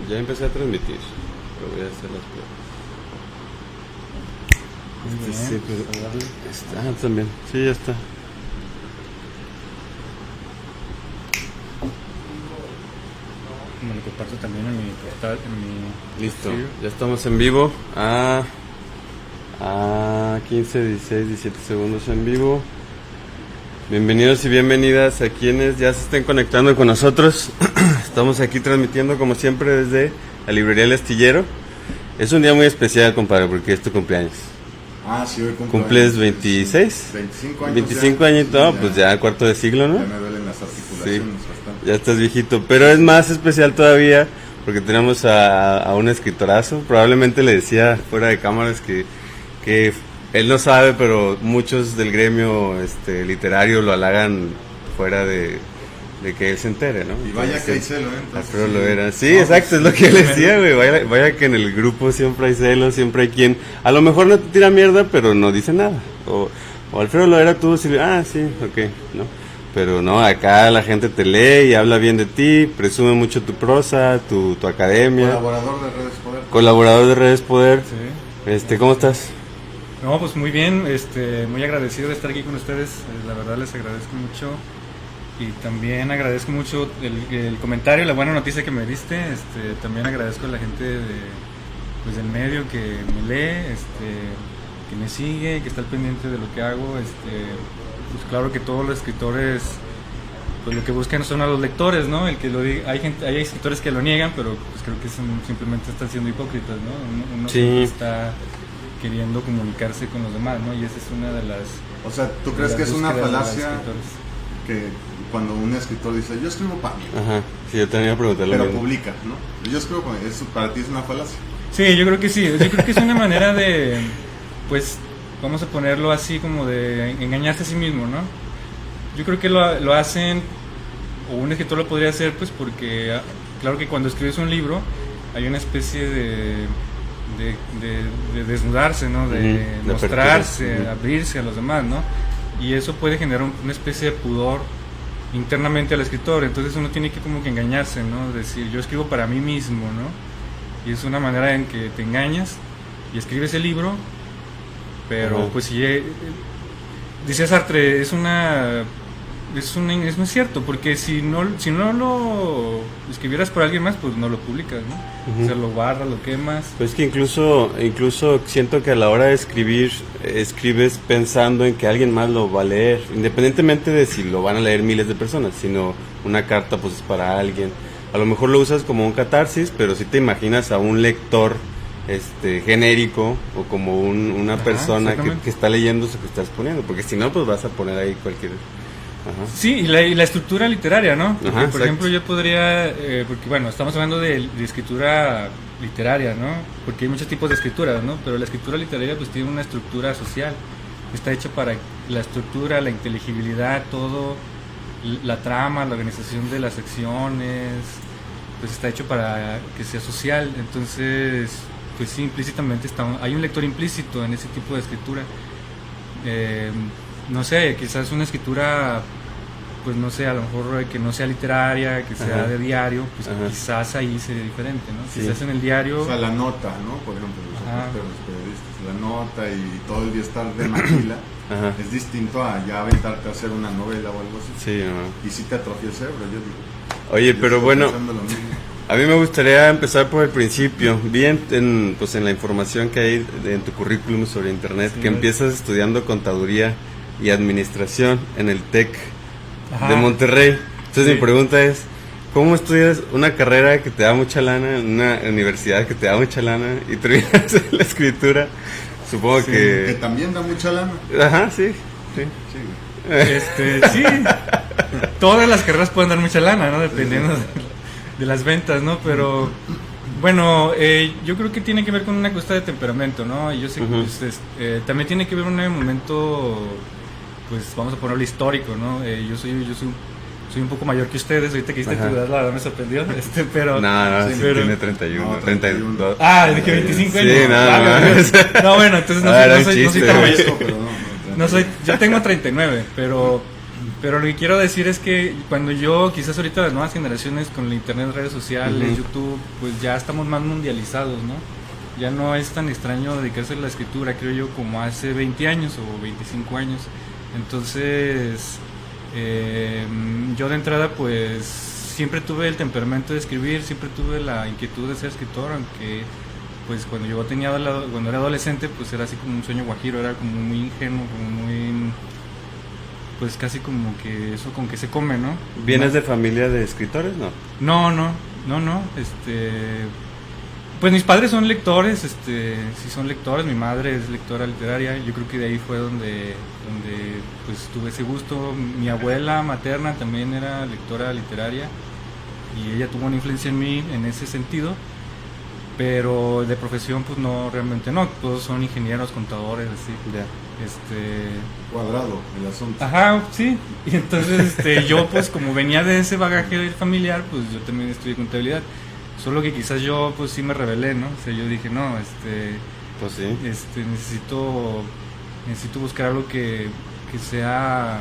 Ya empecé a transmitir, pero voy a hacer las pruebas. Sí, pero también. Sí, ya está. Me lo comparto también en mi portal, en mi... Listo, perfil. ya estamos en vivo. 15, 16, 17 segundos en vivo. Bienvenidos y bienvenidas a quienes ya se estén conectando con nosotros. Estamos aquí transmitiendo como siempre desde la librería El Astillero. Es un día muy especial, compadre, porque es tu cumpleaños. Sí, hoy ¿Cumples 26? 25 años. 25 años, no, pues ya cuarto de siglo, ¿no? Ya me duelen las articulaciones bastante. Ya estás viejito, pero es más especial todavía porque tenemos a un escritorazo. Probablemente le decía fuera de cámaras que él no sabe, pero muchos del gremio literario lo halagan fuera de que él se entere, ¿no? Y vaya que hay celo, ¿eh? Alfredo Loera. Sí, exacto, es lo que le decía, güey. Vaya que en el grupo siempre hay celos, siempre hay quien a lo mejor no te tira mierda, pero no dice nada. O Alfredo Loera, tú sí, sí, ok, ¿no? Pero no, acá la gente te lee y habla bien de ti, presume mucho tu prosa, tu academia. Colaborador de Redes Poder. Colaborador de Redes Poder. Sí. ¿Cómo estás? No, pues muy bien, muy agradecido de estar aquí con ustedes, la verdad les agradezco mucho y también agradezco mucho el comentario, la buena noticia que me diste, también agradezco a la gente del medio que me lee, que me sigue, que está al pendiente de lo que hago, pues claro que todos los escritores pues lo que buscan son a los lectores, ¿no? El que lo diga, hay escritores que lo niegan, pero pues creo que simplemente están siendo hipócritas, ¿no? Uno Sí. siempre está queriendo comunicarse con los demás, ¿no? Y esa es una de las... O sea, ¿tú crees que es una falacia que cuando un escritor dice, yo escribo para mí, Ajá, sí, yo tenía que preguntarle. pero publica, ¿no? Yo escribo para mí, eso para ti es una falacia. Sí, yo creo que sí, yo creo que es una manera de, pues, vamos a ponerlo así como de engañarse a sí mismo, ¿no? Yo creo que lo hacen, o un escritor lo podría hacer, pues porque, claro que cuando escribes un libro hay una especie de desnudarse, ¿no? De mostrarse, abrirse a los demás, ¿no? Y eso puede generar una especie de pudor internamente al escritor, entonces uno tiene que como que engañarse, ¿no? Decir, yo escribo para mí mismo, ¿no? Y es una manera en que te engañas y escribes el libro, pero pues si dice Sartre, no es cierto, porque si no lo escribieras por alguien más, pues no lo publicas, ¿no? O sea, lo guardas, lo quemas. Pues que incluso siento que a la hora de escribir, escribes pensando en que alguien más lo va a leer, independientemente de si lo van a leer miles de personas, sino una carta pues es para alguien. A lo mejor lo usas como un catarsis, pero si te imaginas a un lector genérico o como una persona que está leyendo eso que estás poniendo, porque si no, pues vas a poner ahí cualquier... Ajá. Sí, y la estructura literaria, ¿no? Porque, Ajá, por ejemplo, yo podría, porque bueno, estamos hablando de escritura literaria, ¿no? Porque hay muchos tipos de escrituras, ¿no? Pero la escritura literaria pues tiene una estructura social, está hecha para la estructura, la inteligibilidad, todo, la trama, la organización de las secciones, pues está hecho para que sea social, entonces, pues sí, implícitamente hay un lector implícito en ese tipo de escritura. No sé, quizás una escritura, pues no sé, a lo mejor que no sea literaria, que sea de diario, pues quizás ahí sería diferente, ¿no? Sí. Quizás en el diario... O sea, la nota, ¿no? Por ejemplo, los periodistas, la nota y todo el día estar de maquila es distinto a ya aventarte a hacer una novela o algo así. Sí, ¿no? Y sí te atrofia el cerebro, yo digo. Oye, pero bueno, Pensando lo mismo. a mí me gustaría empezar por el principio. Vi en la información que hay en tu currículum sobre internet, que empiezas estudiando contaduría y administración en el TEC de Monterrey. Entonces mi pregunta es, ¿cómo estudias una carrera que te da mucha lana en una universidad que te da mucha lana y terminas en la escritura? Supongo que también da mucha lana. Ajá, sí. Sí, todas las carreras pueden dar mucha lana, ¿no? Dependiendo de las ventas, ¿no? Pero bueno, yo creo que tiene que ver con una cuestión de temperamento, ¿no? Y yo sé que pues, también tiene que ver con un momento, pues vamos a ponerlo histórico, ¿no? Yo soy un poco mayor que ustedes, ahorita que hiciste tu edad, la verdad me sorprendió, pero... No, sí, pero tiene 31, 32. Ah, dije 25 años. Sí, no, bueno, entonces no soy tan mayor. No soy, yo tengo 39, pero Pero lo que quiero decir es que cuando yo, quizás ahorita las nuevas generaciones con el internet, redes sociales, YouTube, pues ya estamos más mundializados, ¿no? Ya no es tan extraño dedicarse a la escritura, creo yo, como hace 20 años o 25 años. Entonces, yo de entrada, pues siempre tuve el temperamento de escribir, siempre tuve la inquietud de ser escritor, aunque pues cuando cuando era adolescente, pues era así como un sueño guajiro, era como muy ingenuo, como muy, pues casi como que eso con que se come, ¿no? ¿Vienes de familia de escritores, no? No, pues mis padres son lectores, sí son lectores, mi madre es lectora literaria, yo creo que de ahí fue donde pues tuve ese gusto. Mi abuela materna también era lectora literaria y ella tuvo una influencia en mí en ese sentido, pero de profesión pues no, realmente no, todos son ingenieros, contadores, así. Ya. Cuadrado el asunto. Ajá, sí, y entonces yo pues como venía de ese bagaje familiar, pues yo también estudié contabilidad. Solo que quizás yo pues sí me rebelé, ¿no? O sea, yo dije, no, pues sí. necesito buscar algo que sea,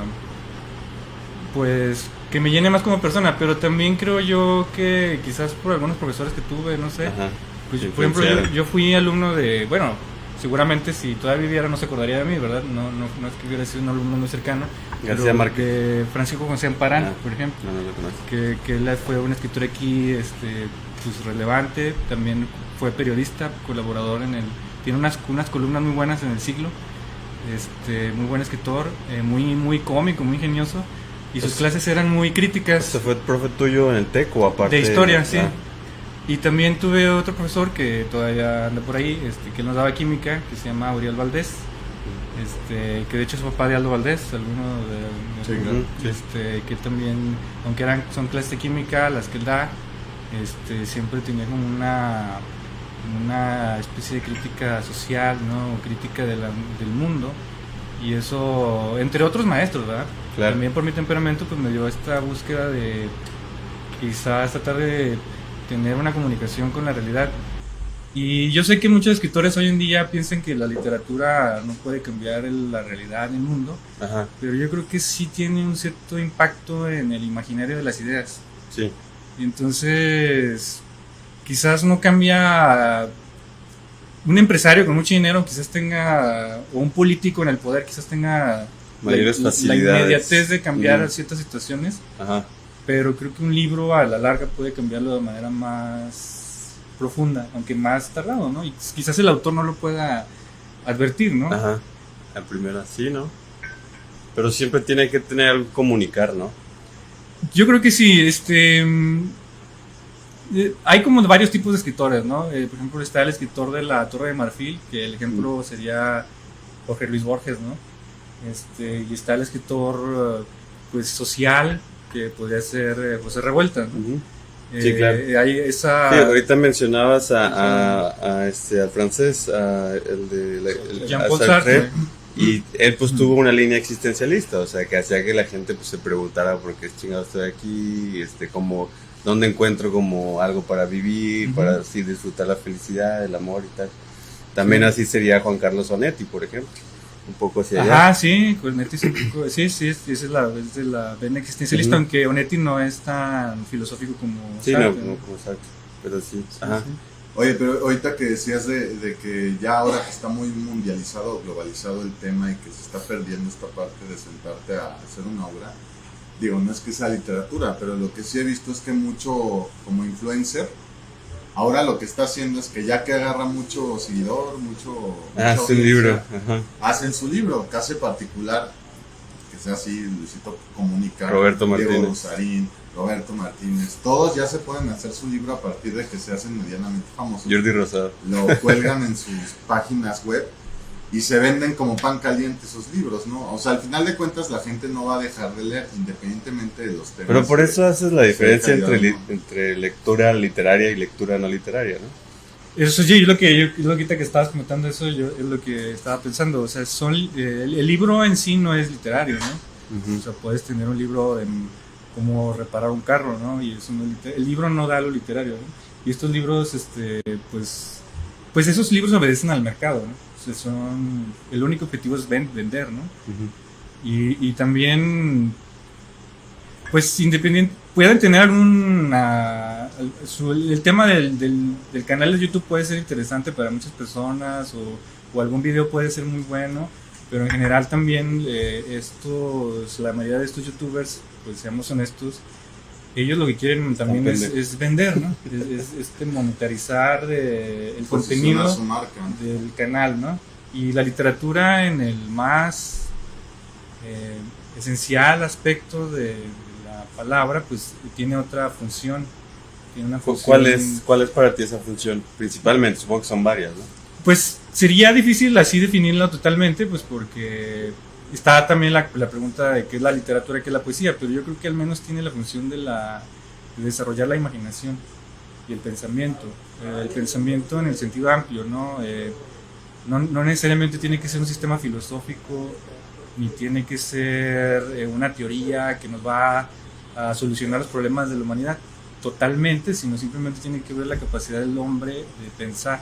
pues, que me llene más como persona, pero también creo yo que quizás por algunos profesores que tuve, no sé. Ajá. Pues, por ejemplo, yo fui alumno de, bueno, seguramente si todavía viviera no se acordaría de mí, ¿verdad? No es que hubiera sido un alumno muy cercano. García Márquez. De Francisco José Amparán, por ejemplo. No lo conozco. Que él fue un escritor aquí pues relevante, también fue periodista, colaborador tiene unas columnas muy buenas en El Siglo, muy buen escritor, muy cómico, muy ingenioso, y sus clases eran muy críticas. ¿Se fue profe tuyo en el TEC o aparte? De historia, sí. Y también tuve otro profesor que todavía anda por ahí, que nos daba química, que se llama Uriel Valdés, que de hecho es papá de Aldo Valdés, Sí, claro. que también, aunque son clases de química las que él da, siempre tenía como una especie de crítica social, ¿no? Crítica del mundo, y eso entre otros maestros, ¿verdad? Claro. También por mi temperamento pues me dio esta búsqueda de quizás tratar de tener una comunicación con la realidad. Y yo sé que muchos escritores hoy en día piensan que la literatura no puede cambiar la realidad del mundo. Ajá. Pero yo creo que sí tiene un cierto impacto en el imaginario de las ideas. Sí. Y entonces, quizás no cambia. Un empresario con mucho dinero quizás tenga, o un político en el poder quizás tenga mayores la facilidades, inmediatez de cambiar ciertas situaciones. Ajá. Pero creo que un libro a la larga puede cambiarlo de manera más profunda, aunque más tardado, ¿no? Y quizás el autor no lo pueda advertir, ¿no? Ajá. La primera sí, ¿no? Pero siempre tiene que tener algo que comunicar, ¿no? Yo creo que sí, hay como varios tipos de escritores, ¿no? Por ejemplo, está el escritor de La Torre de Marfil, que el ejemplo sería Jorge Luis Borges, ¿no? Y está el escritor pues social, que podría ser José Revuelta, ¿no? Sí, claro. Hay esa... Sí, ahorita mencionabas al francés, el de Jean-Paul Sartre. Y él pues tuvo una línea existencialista, o sea, que hacía que la gente pues se preguntara por qué chingado estoy aquí, como dónde encuentro como algo para vivir, para así disfrutar la felicidad, el amor y tal. También así sería Juan Carlos Onetti, por ejemplo. Un poco hacia allá. Ajá, sí, Onetti es un poco, sí, es de la vena existencialista, aunque Onetti no es tan filosófico como sí, Sartre, no como Sartre, pero sí. Ajá. Sí. Oye, pero ahorita que decías de que ya ahora que está muy mundializado, globalizado el tema y que se está perdiendo esta parte de sentarte a hacer una obra, digo, no es que sea literatura, pero lo que sí he visto es que mucho como influencer, ahora lo que está haciendo es que ya que agarra mucho seguidor, su libro. Ajá. Hacen su libro, casi particular, que sea así, Luisito Comunica, Roberto Martínez, Diego Rosarín, Roberto Martínez, todos ya se pueden hacer su libro a partir de que se hacen medianamente famosos. Jordi Rosado. Lo cuelgan en sus páginas web y se venden como pan caliente esos libros, ¿no? O sea, al final de cuentas la gente no va a dejar de leer independientemente de los temas. Pero por eso haces la diferencia calidad, entre lectura literaria y lectura no literaria, ¿no? Eso sí, lo que ahorita que estabas comentando eso, yo es lo que estaba pensando, o sea, el libro en sí no es literario, ¿no? O sea, puedes tener un libro como reparar un carro, ¿no? Y eso no el libro no da lo literario, ¿no? Y estos libros, pues esos libros obedecen al mercado, ¿no? O sea, el único objetivo es vender, ¿no? Y también pues independiente, pueden tener el tema del canal de YouTube puede ser interesante para muchas personas o algún video puede ser muy bueno, pero en general también la mayoría de estos youtubers, pues seamos honestos, ellos lo que quieren también es vender, ¿no? es monetarizar el contenido su marca del canal, ¿no? Y la literatura en el más esencial aspecto de la palabra, pues tiene otra función. Tiene una función. ¿Cuál es para ti esa función? Principalmente, supongo que son varias, ¿no? Pues sería difícil así definirlo totalmente, pues porque está también la pregunta de qué es la literatura y qué es la poesía, pero yo creo que al menos tiene la función de desarrollar la imaginación y el pensamiento en el sentido amplio, ¿no? No necesariamente tiene que ser un sistema filosófico, ni tiene que ser una teoría que nos va a solucionar los problemas de la humanidad totalmente, sino simplemente tiene que ver la capacidad del hombre de pensar,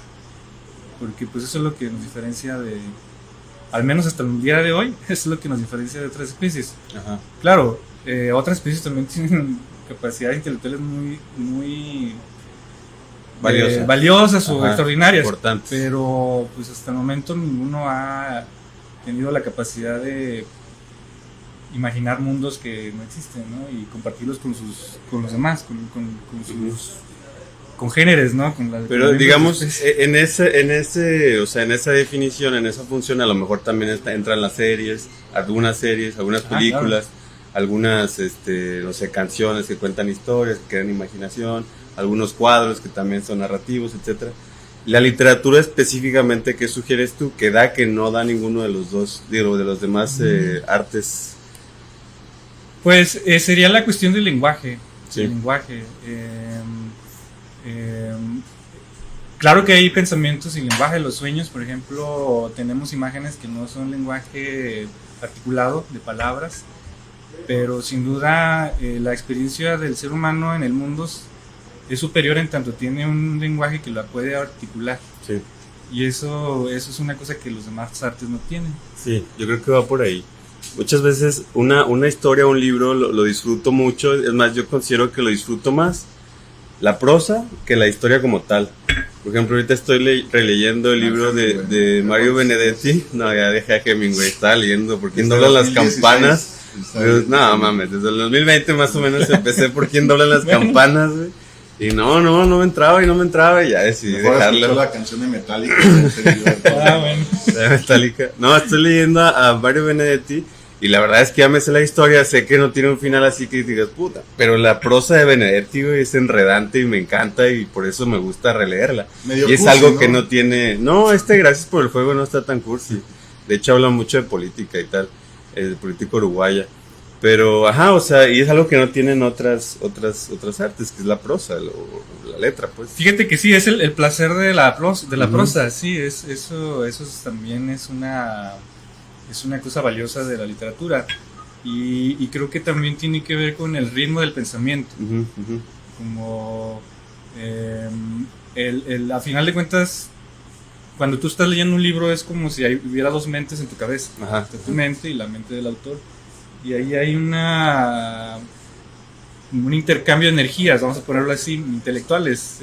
porque pues eso es lo que nos diferencia al menos hasta el día de hoy, eso es lo que nos diferencia de otras especies. Ajá. Claro, otras especies también tienen capacidades intelectuales muy valiosas o extraordinarias, importantes. pero pues hasta el momento ninguno ha tenido la capacidad de imaginar mundos que no existen, ¿no? Y compartirlos con los demás, con sus congéneres, ¿no? Pero digamos, en esa definición, en esa función, a lo mejor también entran las series, algunas películas, claro. Algunas, no sé, canciones que cuentan historias, que crean imaginación, algunos cuadros que también son narrativos, etcétera. La literatura específicamente, ¿qué sugieres tú? ¿Que da, que no da ninguno de los dos, de los demás artes? Pues sería la cuestión del lenguaje. Sí. El lenguaje. Claro que hay pensamientos y lenguaje. Los sueños, por ejemplo, tenemos imágenes que no son lenguaje articulado de palabras, pero sin duda la experiencia del ser humano en el mundo es superior en tanto tiene un lenguaje que la puede articular. Sí. Y eso es una cosa que los demás artes no tienen. Sí, yo creo que va por ahí. Muchas veces una historia, un libro lo disfruto mucho. Es más, yo considero que lo disfruto más la prosa que la historia como tal. Por ejemplo, ahorita estoy releyendo el libro de Mario Benedetti. No, ya dejé a Hemingway, estaba leyendo Por quién doblan las campanas. No mames, desde el 2020 más o menos empecé Por quién doblan las campanas, güey. Y no me entraba y ya decidí dejarlo. La canción de Metallica. Bueno. De Metallica. No, estoy leyendo a Mario Benedetti y la verdad es que ya me sé la historia, sé que no tiene un final así que digas puta, pero la prosa de Benedetti, güey, es enredante y me encanta y por eso me gusta releerla. Medio y es cursi, algo ¿no? que no tiene... No, Gracias por el fuego no está tan cursi. De hecho habla mucho de política y tal, de política uruguaya. Pero, y es algo que no tienen otras artes, que es la prosa, la letra, pues. Fíjate que sí, es el placer de la prosa, sí, eso también es una cosa valiosa de la literatura. Y creo que también tiene que ver con el ritmo del pensamiento. Como, a final de cuentas, cuando tú estás leyendo un libro es como si hubiera dos mentes en tu cabeza. Tu mente y la mente del autor. Y ahí hay un intercambio de energías, vamos a ponerlo así, intelectuales.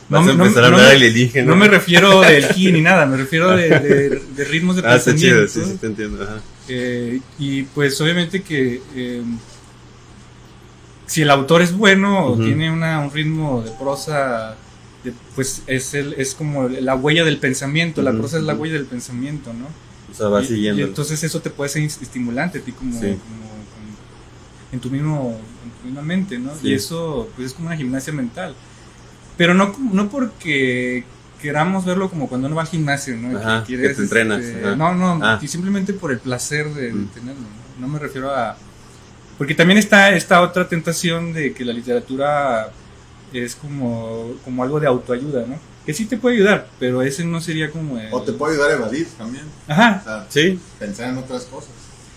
No me refiero del ki ni nada, me refiero de ritmos de pensamiento. Está chido, sí, te entiendo. Ajá. Y pues obviamente que si el autor es bueno o tiene un ritmo de prosa, pues es como la huella del pensamiento, la prosa es la huella del pensamiento, ¿no? O sea, va siguiendo. Y entonces eso te puede ser estimulante a ti como en tu misma mente, ¿no? Sí. Y eso pues es como una gimnasia mental. Pero no porque queramos verlo como cuando uno va al gimnasio, ¿no? Ajá, que te entrenas. Y simplemente por el placer de tenerlo, ¿no? No me refiero a... Porque también está esta otra tentación de que la literatura es como algo de autoayuda, ¿no? Que sí te puede ayudar, pero ese no sería como o te puede ayudar a evadir también. Ajá. O sea, sí. Pensar en otras cosas.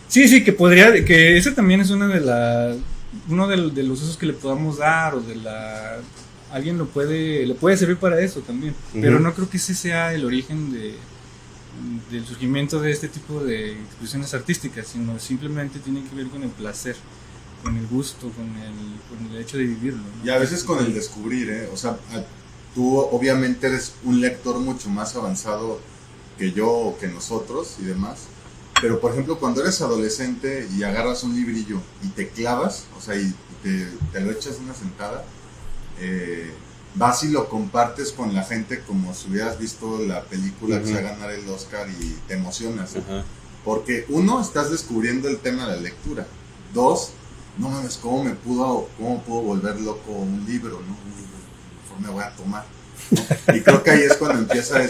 Sí, que ese también es uno de los usos que le podamos dar, o alguien le puede servir para eso también. Pero no creo que ese sea el origen del surgimiento de este tipo de expresiones artísticas, sino simplemente tiene que ver con el placer, con el gusto, con el hecho de vivirlo, ¿no? Y a veces con el descubrir, o sea, tú obviamente eres un lector mucho más avanzado que yo o que nosotros y demás, pero por ejemplo cuando eres adolescente y agarras un librillo y te clavas, o sea, y te lo echas una sentada, vas y lo compartes con la gente como si hubieras visto la película que se va a ganar el Oscar y te emocionas, porque uno, estás descubriendo el tema de la lectura, dos, no mames, cómo puedo volver loco un libro, ¿no? Mejor me voy a tomar, ¿no? Y creo que ahí es cuando empieza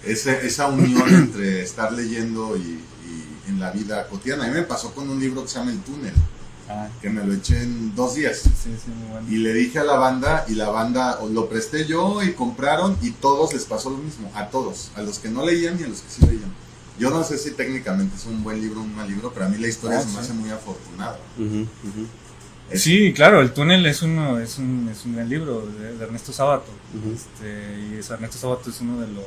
esa unión entre estar leyendo y en la vida cotidiana. A mí me pasó con un libro que se llama El Túnel, que me lo eché en 2 días. Sí, muy bueno. Y le dije a la banda, y la banda lo presté yo y compraron, y todos les pasó lo mismo, a todos, a los que no leían y a los que sí leían. Yo no sé si técnicamente es un buen libro o un mal libro, pero a mí la historia se me hace muy afortunada. Sí, claro, El Túnel es un gran libro de Ernesto Sábato. Y Ernesto Sábato es uno de los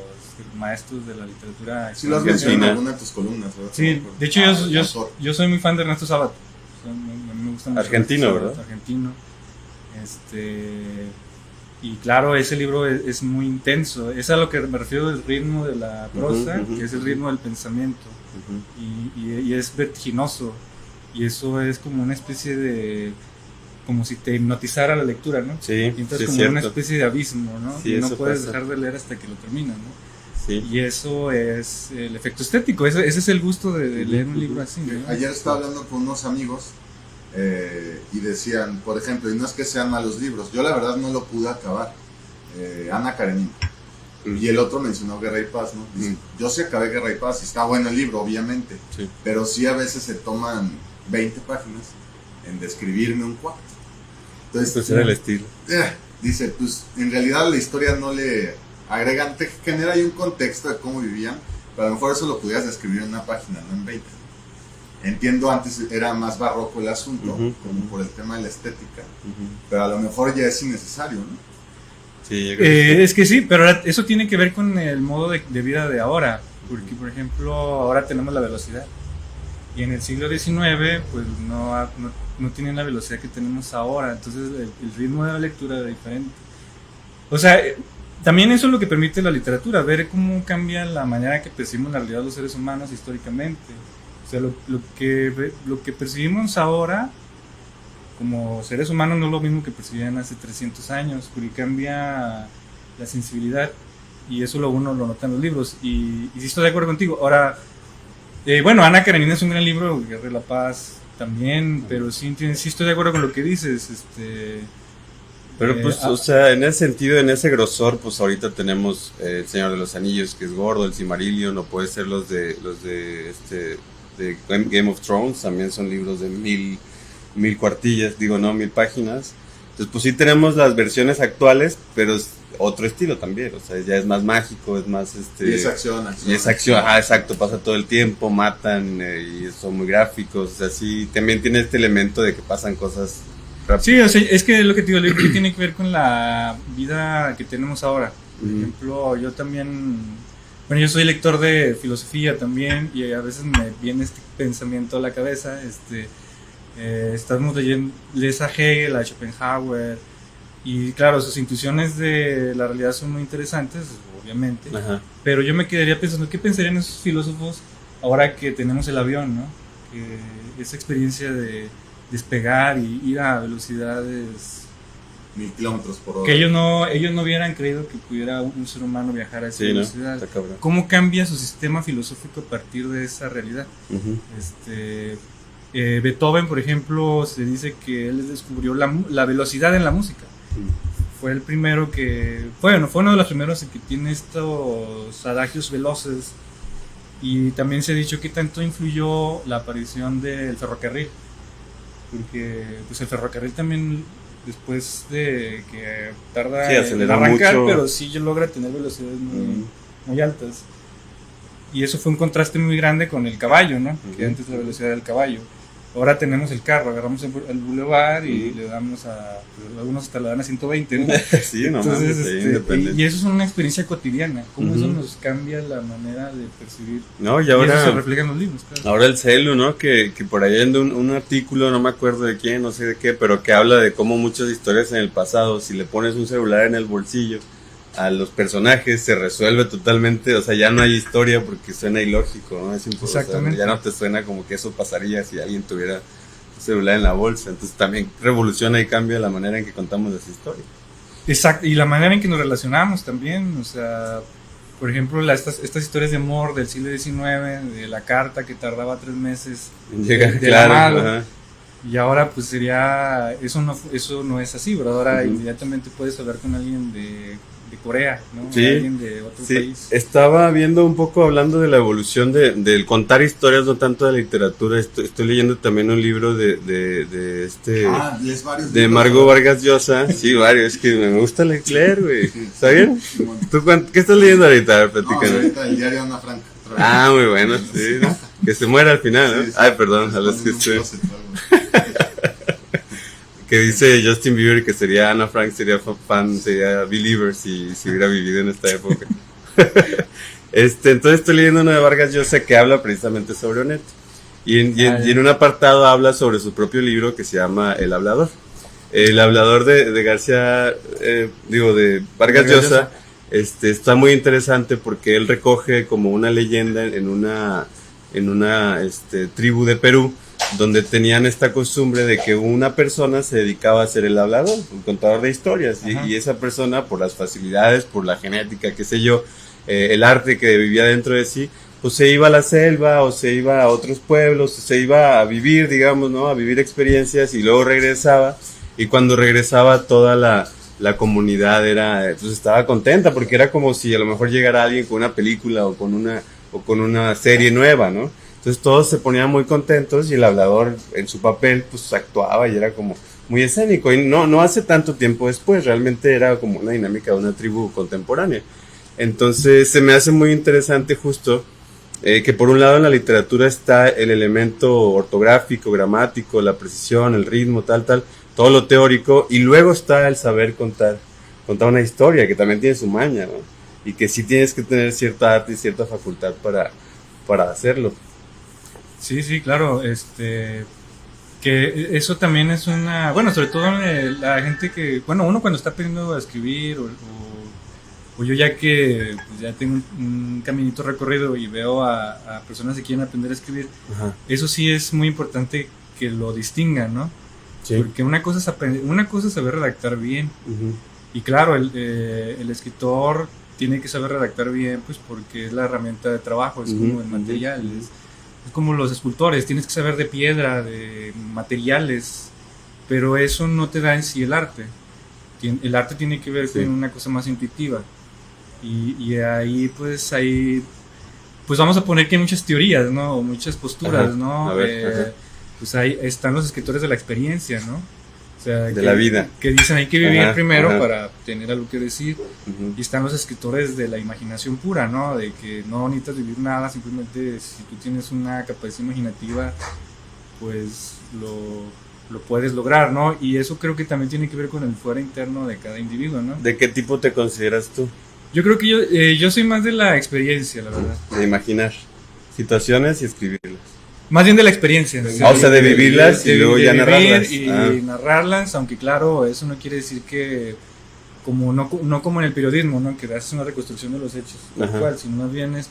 maestros de la literatura. Sí, lo has mencionado en alguna de tus columnas, ¿verdad? Sí, de hecho yo soy muy fan de Ernesto Sábato. Me gusta mucho argentino, Sábato, ¿verdad? Argentino. Y claro, ese libro es muy intenso. Es a lo que me refiero del ritmo de la prosa, que es el ritmo del pensamiento. Y es vertiginoso. Y eso es como una especie de... como si te hipnotizara la lectura, ¿no? Sí, entras como en una especie de abismo, ¿no? Sí, y no puedes pasa. dejar de leer hasta que lo terminas, ¿no? Sí. Y eso es el efecto estético. Ese es el gusto de leer un libro así, ¿no? Ayer estaba hablando con unos amigos y decían, por ejemplo, y no es que sean malos libros, yo la verdad no lo pude acabar, Ana Karenina. Y el otro mencionó Guerra y Paz, ¿no? Dice, yo sí acabé Guerra y Paz, y está bueno el libro, obviamente, pero sí a veces se toman 20 páginas en describirme un cuarto. Entonces, pues era el estilo. Dice, pues en realidad la historia no le agregan, te genera ahí un contexto de cómo vivían, pero a lo mejor eso lo pudieras describir en una página, no en 20. Entiendo, antes era más barroco el asunto, como por el tema de la estética, pero a lo mejor ya es innecesario, ¿no? Sí, yo creo que es que sí, pero eso tiene que ver con el modo de vida de ahora, porque por ejemplo ahora tenemos la velocidad y en el siglo XIX pues no tienen la velocidad que tenemos ahora, entonces el ritmo de la lectura era diferente. O sea, también eso es lo que permite la literatura, ver cómo cambia la manera que percibimos la realidad de los seres humanos históricamente. O sea, lo que percibimos ahora como seres humanos no es lo mismo que percibían hace 300 años, porque cambia la sensibilidad y eso uno lo nota en los libros. Y sí estoy de acuerdo contigo. Ahora, bueno, Ana Karenina es un gran libro, Guerra de la Paz también, pero sí estoy de acuerdo con lo que dices. Pero pues, o sea, en ese sentido, en ese grosor, pues ahorita tenemos El Señor de los Anillos, que es gordo, el Silmarillion, no puede ser los de Game of Thrones, también son libros de 1000 cuartillas, 1000 páginas. Entonces, pues sí tenemos las versiones actuales, pero es otro estilo también, o sea, ya es más mágico, es más Y es acción. Y es acción, exacto, pasa todo el tiempo, matan y son muy gráficos, o sea, sí, también tiene este elemento de que pasan cosas rápidas. Sí, o sea, es que lo que te digo, el libro tiene que ver con la vida que tenemos ahora. Por ejemplo, yo también, bueno, yo soy lector de filosofía también y a veces me viene este pensamiento a la cabeza, estamos leyendo, lees a Hegel, a Schopenhauer, y claro, sus intuiciones de la realidad son muy interesantes, obviamente, pero yo me quedaría pensando, ¿qué pensarían esos filósofos ahora que tenemos el avión, ¿no? Que esa experiencia de despegar y ir a velocidades 1000 kilómetros por hora. que ellos no hubieran creído que pudiera un ser humano viajar a esa velocidad. Está cabrón. ¿Cómo cambia su sistema filosófico a partir de esa realidad? Beethoven, por ejemplo, se dice que él descubrió la velocidad en la música. Fue el primero fue uno de los primeros que tiene estos adagios veloces. Y también se ha dicho que tanto influyó la aparición del ferrocarril, porque pues el ferrocarril también, después de que tarda en arrancar, mucho, pero sí logra tener velocidades muy altas. Y eso fue un contraste muy grande con el caballo, ¿no? Que antes la velocidad del caballo. Ahora tenemos el carro, agarramos el boulevard y le damos pues, algunos hasta le dan a 120, ¿no? Sí, no Entonces, mames, Independencia. y eso es una experiencia cotidiana, cómo eso nos cambia la manera de percibir. No, y Y eso se ahora, refleja en los libros, claro. ahora el celu, ¿no? Que por ahí anda un artículo, no me acuerdo de quién, no sé de qué, pero que habla de cómo muchas historias en el pasado, si le pones un celular en el bolsillo a los personajes, se resuelve totalmente, o sea, ya no hay historia porque suena ilógico, ¿no? Es imposible, Exactamente. ya no te suena como que eso pasaría si alguien tuviera un celular en la bolsa, entonces también revoluciona y cambia la manera en que contamos las historias. Exacto, y la manera en que nos relacionamos también, o sea, por ejemplo, estas historias de amor del siglo XIX, de la carta que tardaba 3 meses Llega, de claro, la mano, ajá. y ahora pues sería, eso no es así, ¿verdad? Ahora inmediatamente puedes hablar con alguien de Corea, ¿no? Sí, Alguien de otro sí. país. Estaba viendo un poco hablando de la evolución del contar historias, no tanto de la literatura. Estoy leyendo también un libro de lees varios de libros, Margot ¿verdad? Vargas Llosa. Sí, varios, es que me gusta leer, güey. Sí. ¿Está bien? Bueno. ¿Tú qué estás leyendo ahorita? A ver, No, pues platícanos. ahorita el diario Ana Frank. otra vez. Ah, muy bueno, sí, ¿no? Que se muera al final, ¿no? Sí, sí. Ay, perdón, a Nos los ponen que un estoy... closet o algo. Que dice Justin Bieber que sería Ana Frank, sería fan, sería believer si hubiera vivido en esta época. Entonces estoy leyendo una de Vargas Llosa que habla precisamente sobre Onet. Y en un apartado habla sobre su propio libro que se llama El Hablador. El Hablador de García, de Vargas Llosa, está muy interesante porque él recoge como una leyenda en una tribu de Perú, donde tenían esta costumbre de que una persona se dedicaba a ser el hablador, un contador de historias, y esa persona, por las facilidades, por la genética, qué sé yo, el arte que vivía dentro de sí, pues se iba a la selva o se iba a otros pueblos, se iba a vivir, digamos, ¿no? A vivir experiencias y luego regresaba, y cuando regresaba toda la comunidad pues estaba contenta porque era como si a lo mejor llegara alguien con una película o con una serie nueva, ¿no? Entonces todos se ponían muy contentos y el hablador en su papel pues actuaba y era como muy escénico. Y no hace tanto tiempo después, realmente era como una dinámica de una tribu contemporánea. Entonces se me hace muy interesante justo que por un lado en la literatura está el elemento ortográfico, gramático, la precisión, el ritmo, tal, todo lo teórico, y luego está el saber contar una historia que también tiene su maña, ¿no? Y que sí tienes que tener cierta arte y cierta facultad para hacerlo. Sí, claro, que eso también es una, bueno, sobre todo la gente que, bueno, uno cuando está aprendiendo a escribir o yo ya que pues ya tengo un caminito recorrido y veo a personas que quieren aprender a escribir, Ajá. eso sí es muy importante que lo distingan, ¿no? Sí. Porque una cosa es saber redactar bien, Uh-huh. y claro, el escritor tiene que saber redactar bien, pues porque es la herramienta de trabajo, es como el material, es como los escultores, tienes que saber de piedra, de materiales, pero eso no te da en sí el arte. El arte tiene que ver con una cosa más intuitiva. Y ahí pues vamos a poner que hay muchas teorías, ¿no? O muchas posturas, ¿no? A ver, pues ahí están los escritores de la experiencia, ¿no? O sea, de la vida. Que dicen hay que vivir primero ajá. para tener algo que decir. Uh-huh. Y están los escritores de la imaginación pura, ¿no? De que no necesitas vivir nada, simplemente si tú tienes una capacidad imaginativa, pues lo puedes lograr, ¿no? Y eso creo que también tiene que ver con el fuera interno de cada individuo, ¿no? ¿De qué tipo te consideras tú? Yo creo que yo soy más de la experiencia, la verdad. De imaginar situaciones y escribirlas. Más bien de la experiencia. O sea, de vivirlas y luego ya narrarlas. Y narrarlas, aunque claro, eso no quiere decir que no como en el periodismo, ¿no? Que haces una reconstrucción de los hechos, tal cual, sino más bien es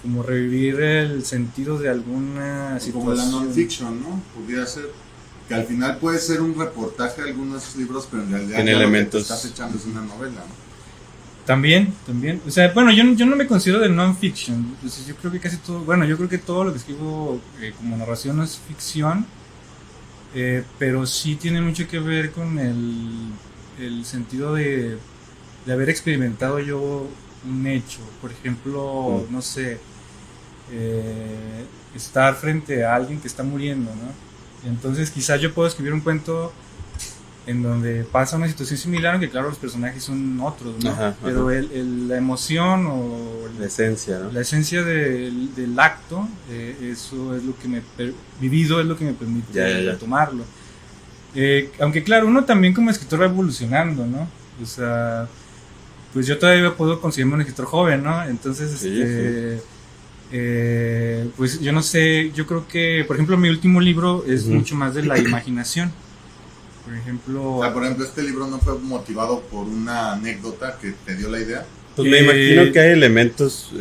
como revivir el sentido de alguna situación. Como la non-fiction, ¿no? Podría ser que al final puede ser un reportaje de algunos libros, pero en realidad en ya elementos. lo que estás echando es una novela, ¿no? También. O sea, bueno, yo no me considero de non-fiction. Entonces, yo creo que casi todo, bueno, yo creo que todo lo que escribo como narración no es ficción, pero sí tiene mucho que ver con el sentido de haber experimentado yo un hecho. Por ejemplo, no sé, estar frente a alguien que está muriendo, ¿no? Entonces, quizás yo puedo escribir un cuento en donde pasa una situación similar, aunque claro los personajes son otros, ¿no? Ajá, pero ajá. La emoción o La esencia, ¿no? la esencia del acto, eso es lo que vivido es lo que me permite Ya. tomarlo. Aunque claro, uno también como escritor va evolucionando, ¿no? O sea, pues yo todavía puedo considerarme un escritor joven, ¿no? Entonces, Sí, pues yo no sé, yo creo que, por ejemplo, mi último libro es Ujú. mucho más de la imaginación. Por O ejemplo, sea, por ejemplo, este libro no fue motivado por una anécdota que te dio la idea. Pues me imagino que hay elementos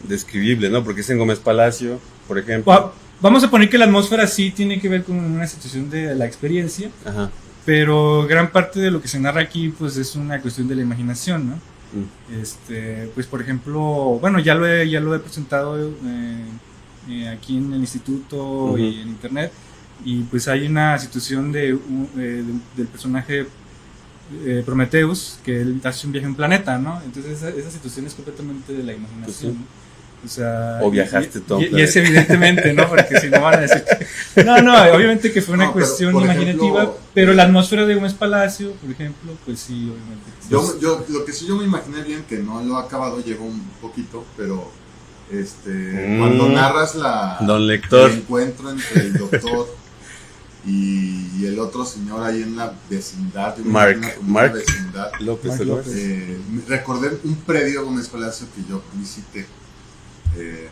describibles, ¿no? Porque es en Gómez Palacio, por ejemplo. vamos a poner que la atmósfera sí tiene que ver con una situación de la experiencia, Ajá. pero gran parte de lo que se narra aquí pues es una cuestión de la imaginación, ¿no? Pues por ejemplo, bueno, ya lo he presentado aquí en el instituto y en internet, y pues hay una situación del personaje Prometheus, que él hace un viaje a un planeta, ¿no? Entonces esa situación es completamente de la imaginación, ¿no? O sea, O viajaste todo. y es evidentemente, ¿no? Porque si no van a decir que... No, obviamente que fue una No, pero, cuestión por imaginativa, ejemplo, pero la atmósfera de Gómez Palacio, por ejemplo, pues sí, obviamente. Yo lo que sí yo me imaginé bien, que no lo he acabado, llevo un poquito, pero cuando narras Don lector. el encuentro entre el doctor y el otro señor ahí en la vecindad, yo me imagino como una vecindad. López. Mark López. Recordé un predio Gómez Palacio que yo visité.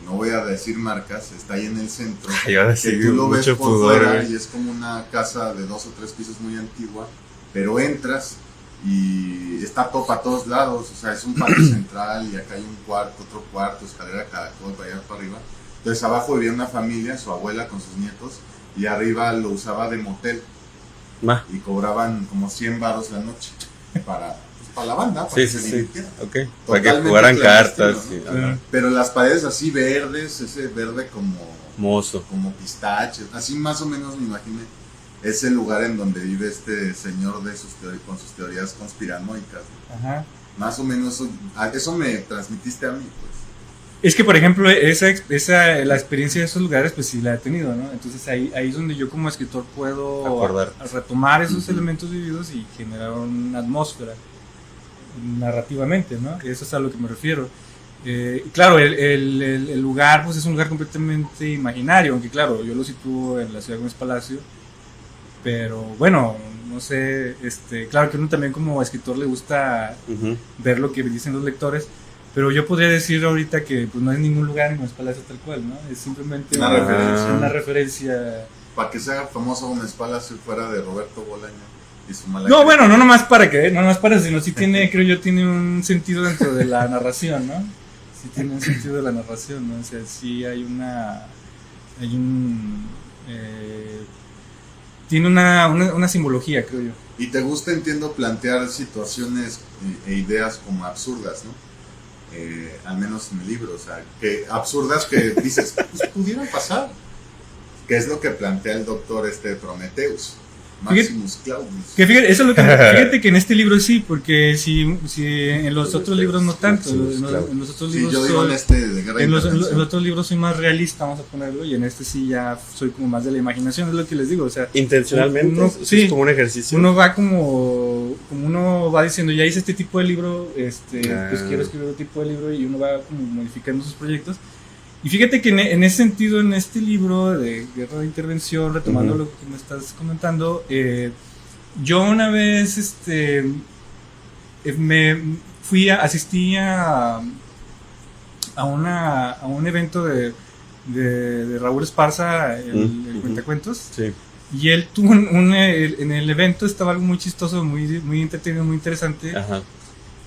No voy a decir marcas, está ahí en el centro. Ay, ahora Que sí, tú lo ves mucho por pudor, fuera güey. y es como una casa de 2 o 3 pisos muy antigua, pero entras y está todo para todos lados, o sea, es un patio central y acá hay un cuarto, otro cuarto, escalera caracol para allá para arriba. Entonces abajo vivía una familia, su abuela con sus nietos, y arriba lo usaba de motel Ma. y cobraban como 100 varos la noche para la banda, para que se Sí. divirtieran. Ok. Para que Totalmente jugaran clandestino, cartas. ¿no? Sí. Ajá. Pero las paredes así verdes, ese verde Mozo. como pistache, así más o menos me imaginé. Es el lugar en donde vive este señor con sus teorías conspiranoicas. Ajá. Más o menos eso me transmitiste a mí, pues. Es que, por ejemplo, la experiencia de esos lugares, pues sí la he tenido, ¿no? Entonces ahí es donde yo como escritor puedo Acordar. retomar esos elementos vividos y generar una atmósfera narrativamente, ¿no? Eso es a lo que me refiero. Claro, el lugar, pues es un lugar completamente imaginario, aunque claro, yo lo sitúo en la ciudad de Gómez Palacio, pero bueno, no sé, claro que uno también como escritor le gusta ver lo que dicen los lectores. Pero yo podría decir ahorita que pues, no es ningún lugar en Gómez Palacio tal cual, ¿no? Es simplemente una referencia. Para que sea famoso Gómez Palacio fuera de Roberto Bolaño y su mala No, crítica. bueno, no nomás para, sino sí tiene, creo yo, tiene un sentido dentro de la narración, ¿no? Sí tiene un sentido de la narración, ¿no? O sea, sí tiene una simbología, creo yo. Y te gusta, entiendo, plantear situaciones e ideas como absurdas, ¿no? Al menos en el libro, o sea, que absurdas que dices, pues pudieran pasar. Que es lo que plantea el doctor Prometheus, Maximus Claudius. Que fíjate que en este libro sí, porque si en los otros libros no tanto. En los otros libros Sí, yo digo de Guerra en los Intervención. otros libros soy más realista, vamos a ponerlo, y en este sí ya soy como más de la imaginación, es lo que les digo, o sea, Intencionalmente. sí, Es como un ejercicio. uno va como uno va diciendo, ya hice este tipo de libro, pues quiero escribir otro tipo de libro, y uno va como modificando sus proyectos. Y fíjate que en ese sentido, en este libro de Guerra de Intervención, retomando lo que me estás comentando, yo una vez asistí a un evento de Raúl Esparza, el Cuentacuentos. Sí. Y él tuvo en el evento estaba algo muy chistoso, muy, muy entretenido, muy interesante. Ajá.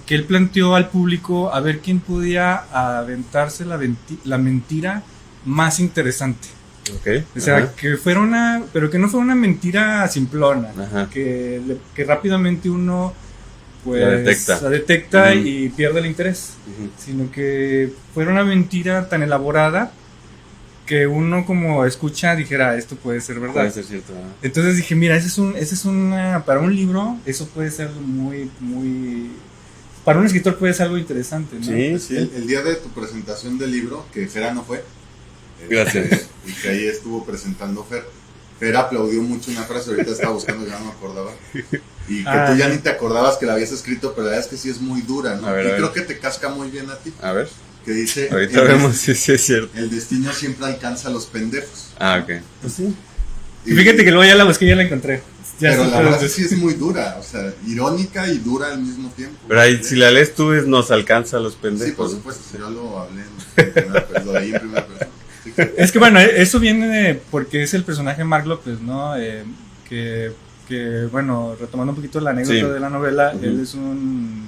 Que él planteó al público a ver quién podía aventarse la mentira más interesante. Ok. O sea, Ajá. pero que no fuera una mentira simplona, Ajá. que rápidamente uno pues La detecta y pierde el interés, sino que fuera una mentira tan elaborada que uno como escucha dijera, esto puede ser verdad. Puede ser cierto. ¿No? Entonces dije, mira, para un libro, eso puede ser muy, muy... Para un escritor puede ser algo interesante, ¿no? Sí. El día de tu presentación del libro, que Fera no fue, Gracias. y que ahí estuvo presentando Fer, Fer aplaudió mucho una frase, ahorita estaba buscando, ya no me acordaba. Y que tú ya ni te acordabas que la habías escrito, pero la verdad es que sí es muy dura, ¿no? A ver, y a ver. creo que te casca muy bien a ti. A ver. Que dice, Ahorita vemos si sí es cierto. el destino siempre alcanza a los pendejos. Ah, ok. Pues sí. Y fíjate que luego ya la busqué y ya la encontré. Ya Pero está, la verdad pero- sí es muy dura, o sea, irónica y dura al mismo tiempo. Pero ahí, si la lees tú, nos alcanza a los Sí, pendejos. por ¿no? supuesto, yo lo hablé en primera persona, lo leí en primera persona. Sí, claro. Es que bueno, eso viene porque es el personaje Mark López, ¿no? Bueno, retomando un poquito la anécdota Sí. de la novela, Ujú. él es un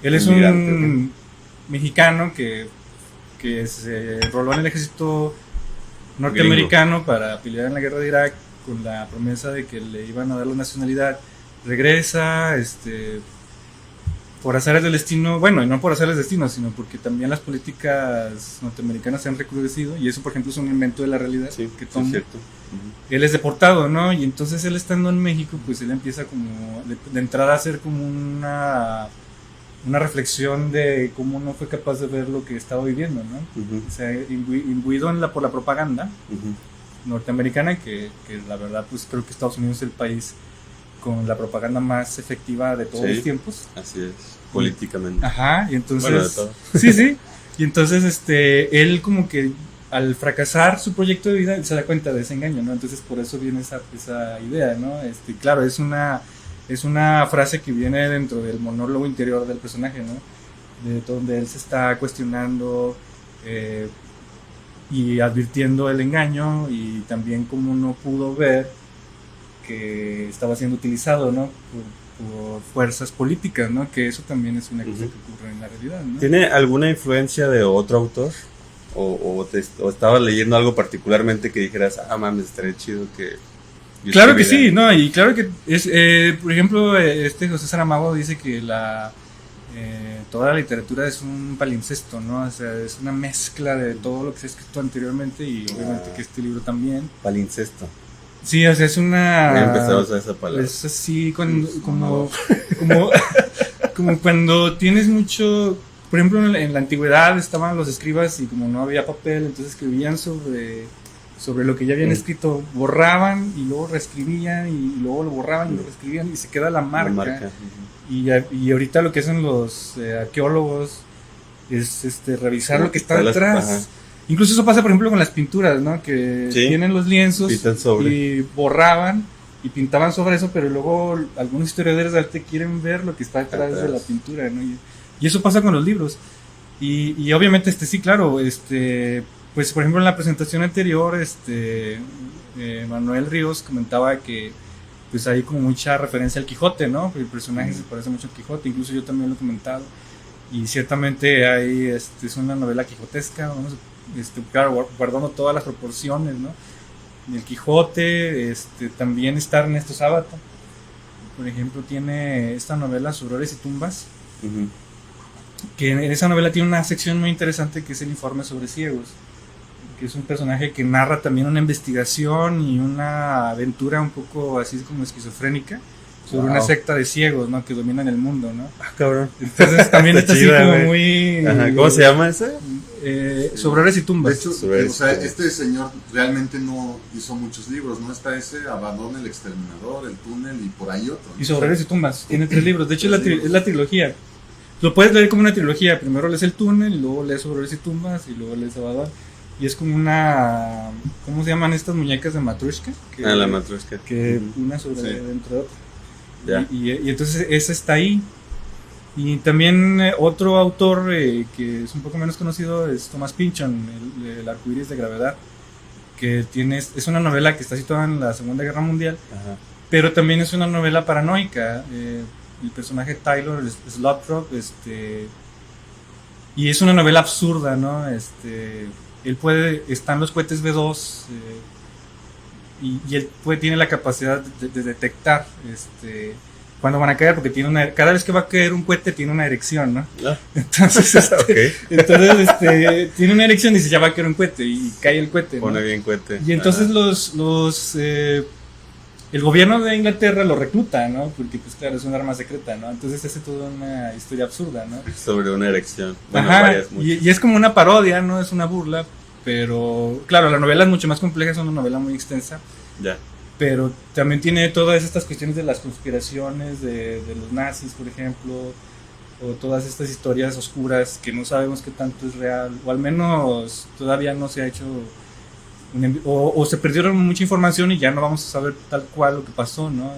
Inmigrante, mexicano que se enroló en el ejército norteamericano para pelear en la guerra de Irak con la promesa de que le iban a dar la nacionalidad. Regresa, por azares del destino, bueno, y no por azares del destino, sino porque también las políticas norteamericanas se han recrudecido, y eso, por ejemplo, es un elemento de la realidad Sí, que sí, toma. es cierto. Ujú. Él es deportado, ¿no? Y entonces él estando en México, pues él empieza como de entrada a hacer como una reflexión de cómo no fue capaz de ver lo que estaba viviendo, ¿no? Ujú. O sea, imbuido por la propaganda Ujú. norteamericana, que la verdad, pues creo que Estados Unidos es el país con la propaganda más efectiva de todos Sí. los tiempos. Así es, políticamente. Ajá, y entonces... Bueno, de todo. Sí, sí. Y entonces, él como que al fracasar su proyecto de vida, se da cuenta de ese engaño, ¿no? Entonces por eso viene esa idea, ¿no? Claro, es una frase que viene dentro del monólogo interior del personaje, ¿no? De donde él se está cuestionando y advirtiendo el engaño, y también cómo no pudo ver que estaba siendo utilizado, ¿no? Por fuerzas políticas, ¿no? Que eso también es una cosa Ujú. que ocurre en la realidad, ¿no? ¿Tiene alguna influencia de otro autor? ¿O estabas leyendo algo particularmente que dijeras, ah, mames, estaría chido que... yo Claro que escribiera"? sí, ¿no? Y claro que es, por ejemplo, José Saramago dice que toda la literatura es un palimpsesto, ¿no? O sea, es una mezcla de todo lo que se ha escrito anteriormente, y obviamente que este libro también. Palincesto. Sí, o sea, es una... Voy a empezar a usar esa palabra. Es así como cuando tienes mucho... Por ejemplo, en la antigüedad estaban los escribas, y como no había papel, entonces escribían sobre lo que ya habían escrito, borraban y luego reescribían, y luego lo borraban y lo reescribían, y se queda la marca. La marca. Y ahorita lo que hacen los arqueólogos es revisar lo que está Ajá. detrás. Incluso eso pasa, por ejemplo, con las pinturas, ¿no? Que Sí. tienen los lienzos Pintan sobre. y borraban y pintaban sobre eso, pero luego algunos historiadores de arte quieren ver lo que está detrás de la pintura, ¿no? Y eso pasa con los libros. Y obviamente, sí, claro, pues por ejemplo en la presentación anterior, Manuel Ríos comentaba que pues hay como mucha referencia al Quijote, ¿no? El personaje se parece mucho al Quijote, incluso yo también lo he comentado. Y ciertamente hay, es una novela quijotesca, vamos, claro, guardando todas las proporciones, ¿no? El Quijote, también está Ernesto Sábato, por ejemplo, tiene esta novela Horrores y Tumbas, Ujú. que en esa novela tiene una sección muy interesante que es el informe sobre ciegos, que es un personaje que narra también una investigación y una aventura un poco así como esquizofrénica sobre Wow. una secta de ciegos, ¿no? Que dominan el mundo, ¿no? Ah, cabrón. Entonces también está así chida, como güey. muy... Ajá, ¿cómo se llama ese? Sobre Horrores y Tumbas. De hecho, Sobre o sea, esto. este señor realmente no hizo muchos libros, ¿no? Está ese, Abandona el Exterminador, El Túnel y por ahí otro, ¿no? Y Sobre Horrores y Tumbas. Tiene 3 libros. De hecho, Tres es la trilogía. Lo puedes leer como una trilogía. Primero lees El Túnel, y luego lees Sobre Horrores y Tumbas, y luego lees Abadón. Y es como una... ¿Cómo se llaman estas muñecas de Matrushka? La Matryoshka. Que Ujú. una sobre Sí. dentro de otra. Ya. Y entonces esa está ahí. Y también otro autor que es un poco menos conocido es Thomas Pynchon, el Arcoíris de Gravedad, que es una novela que está situada en la Segunda Guerra Mundial, Ajá. pero también es una novela paranoica. El personaje Tyler Slothrop, y es una novela absurda, ¿no? Están los cohetes B2, y él tiene la capacidad de detectar cuando van a caer, porque cada vez que va a caer un cohete tiene una erección, ¿no? Ah. Entonces, Ok. tiene una erección y dice, ya va a caer un cohete, y cae el cohete, ¿no? Pone bien cohete. Y entonces Ajá. el gobierno de Inglaterra lo recluta, ¿no? Porque pues claro, es un arma secreta, ¿no? Entonces hace toda una historia absurda, ¿no? Sobre una erección. Bueno, Ajá, varias, muchas. y es como una parodia, ¿no? Es una burla, pero claro, la novela es mucho más compleja, es una novela muy extensa. Ya. pero también tiene todas estas cuestiones de las conspiraciones de los nazis, por ejemplo, o todas estas historias oscuras que no sabemos qué tanto es real, o al menos todavía no se ha hecho, o se perdieron mucha información y ya no vamos a saber tal cual lo que pasó, ¿no?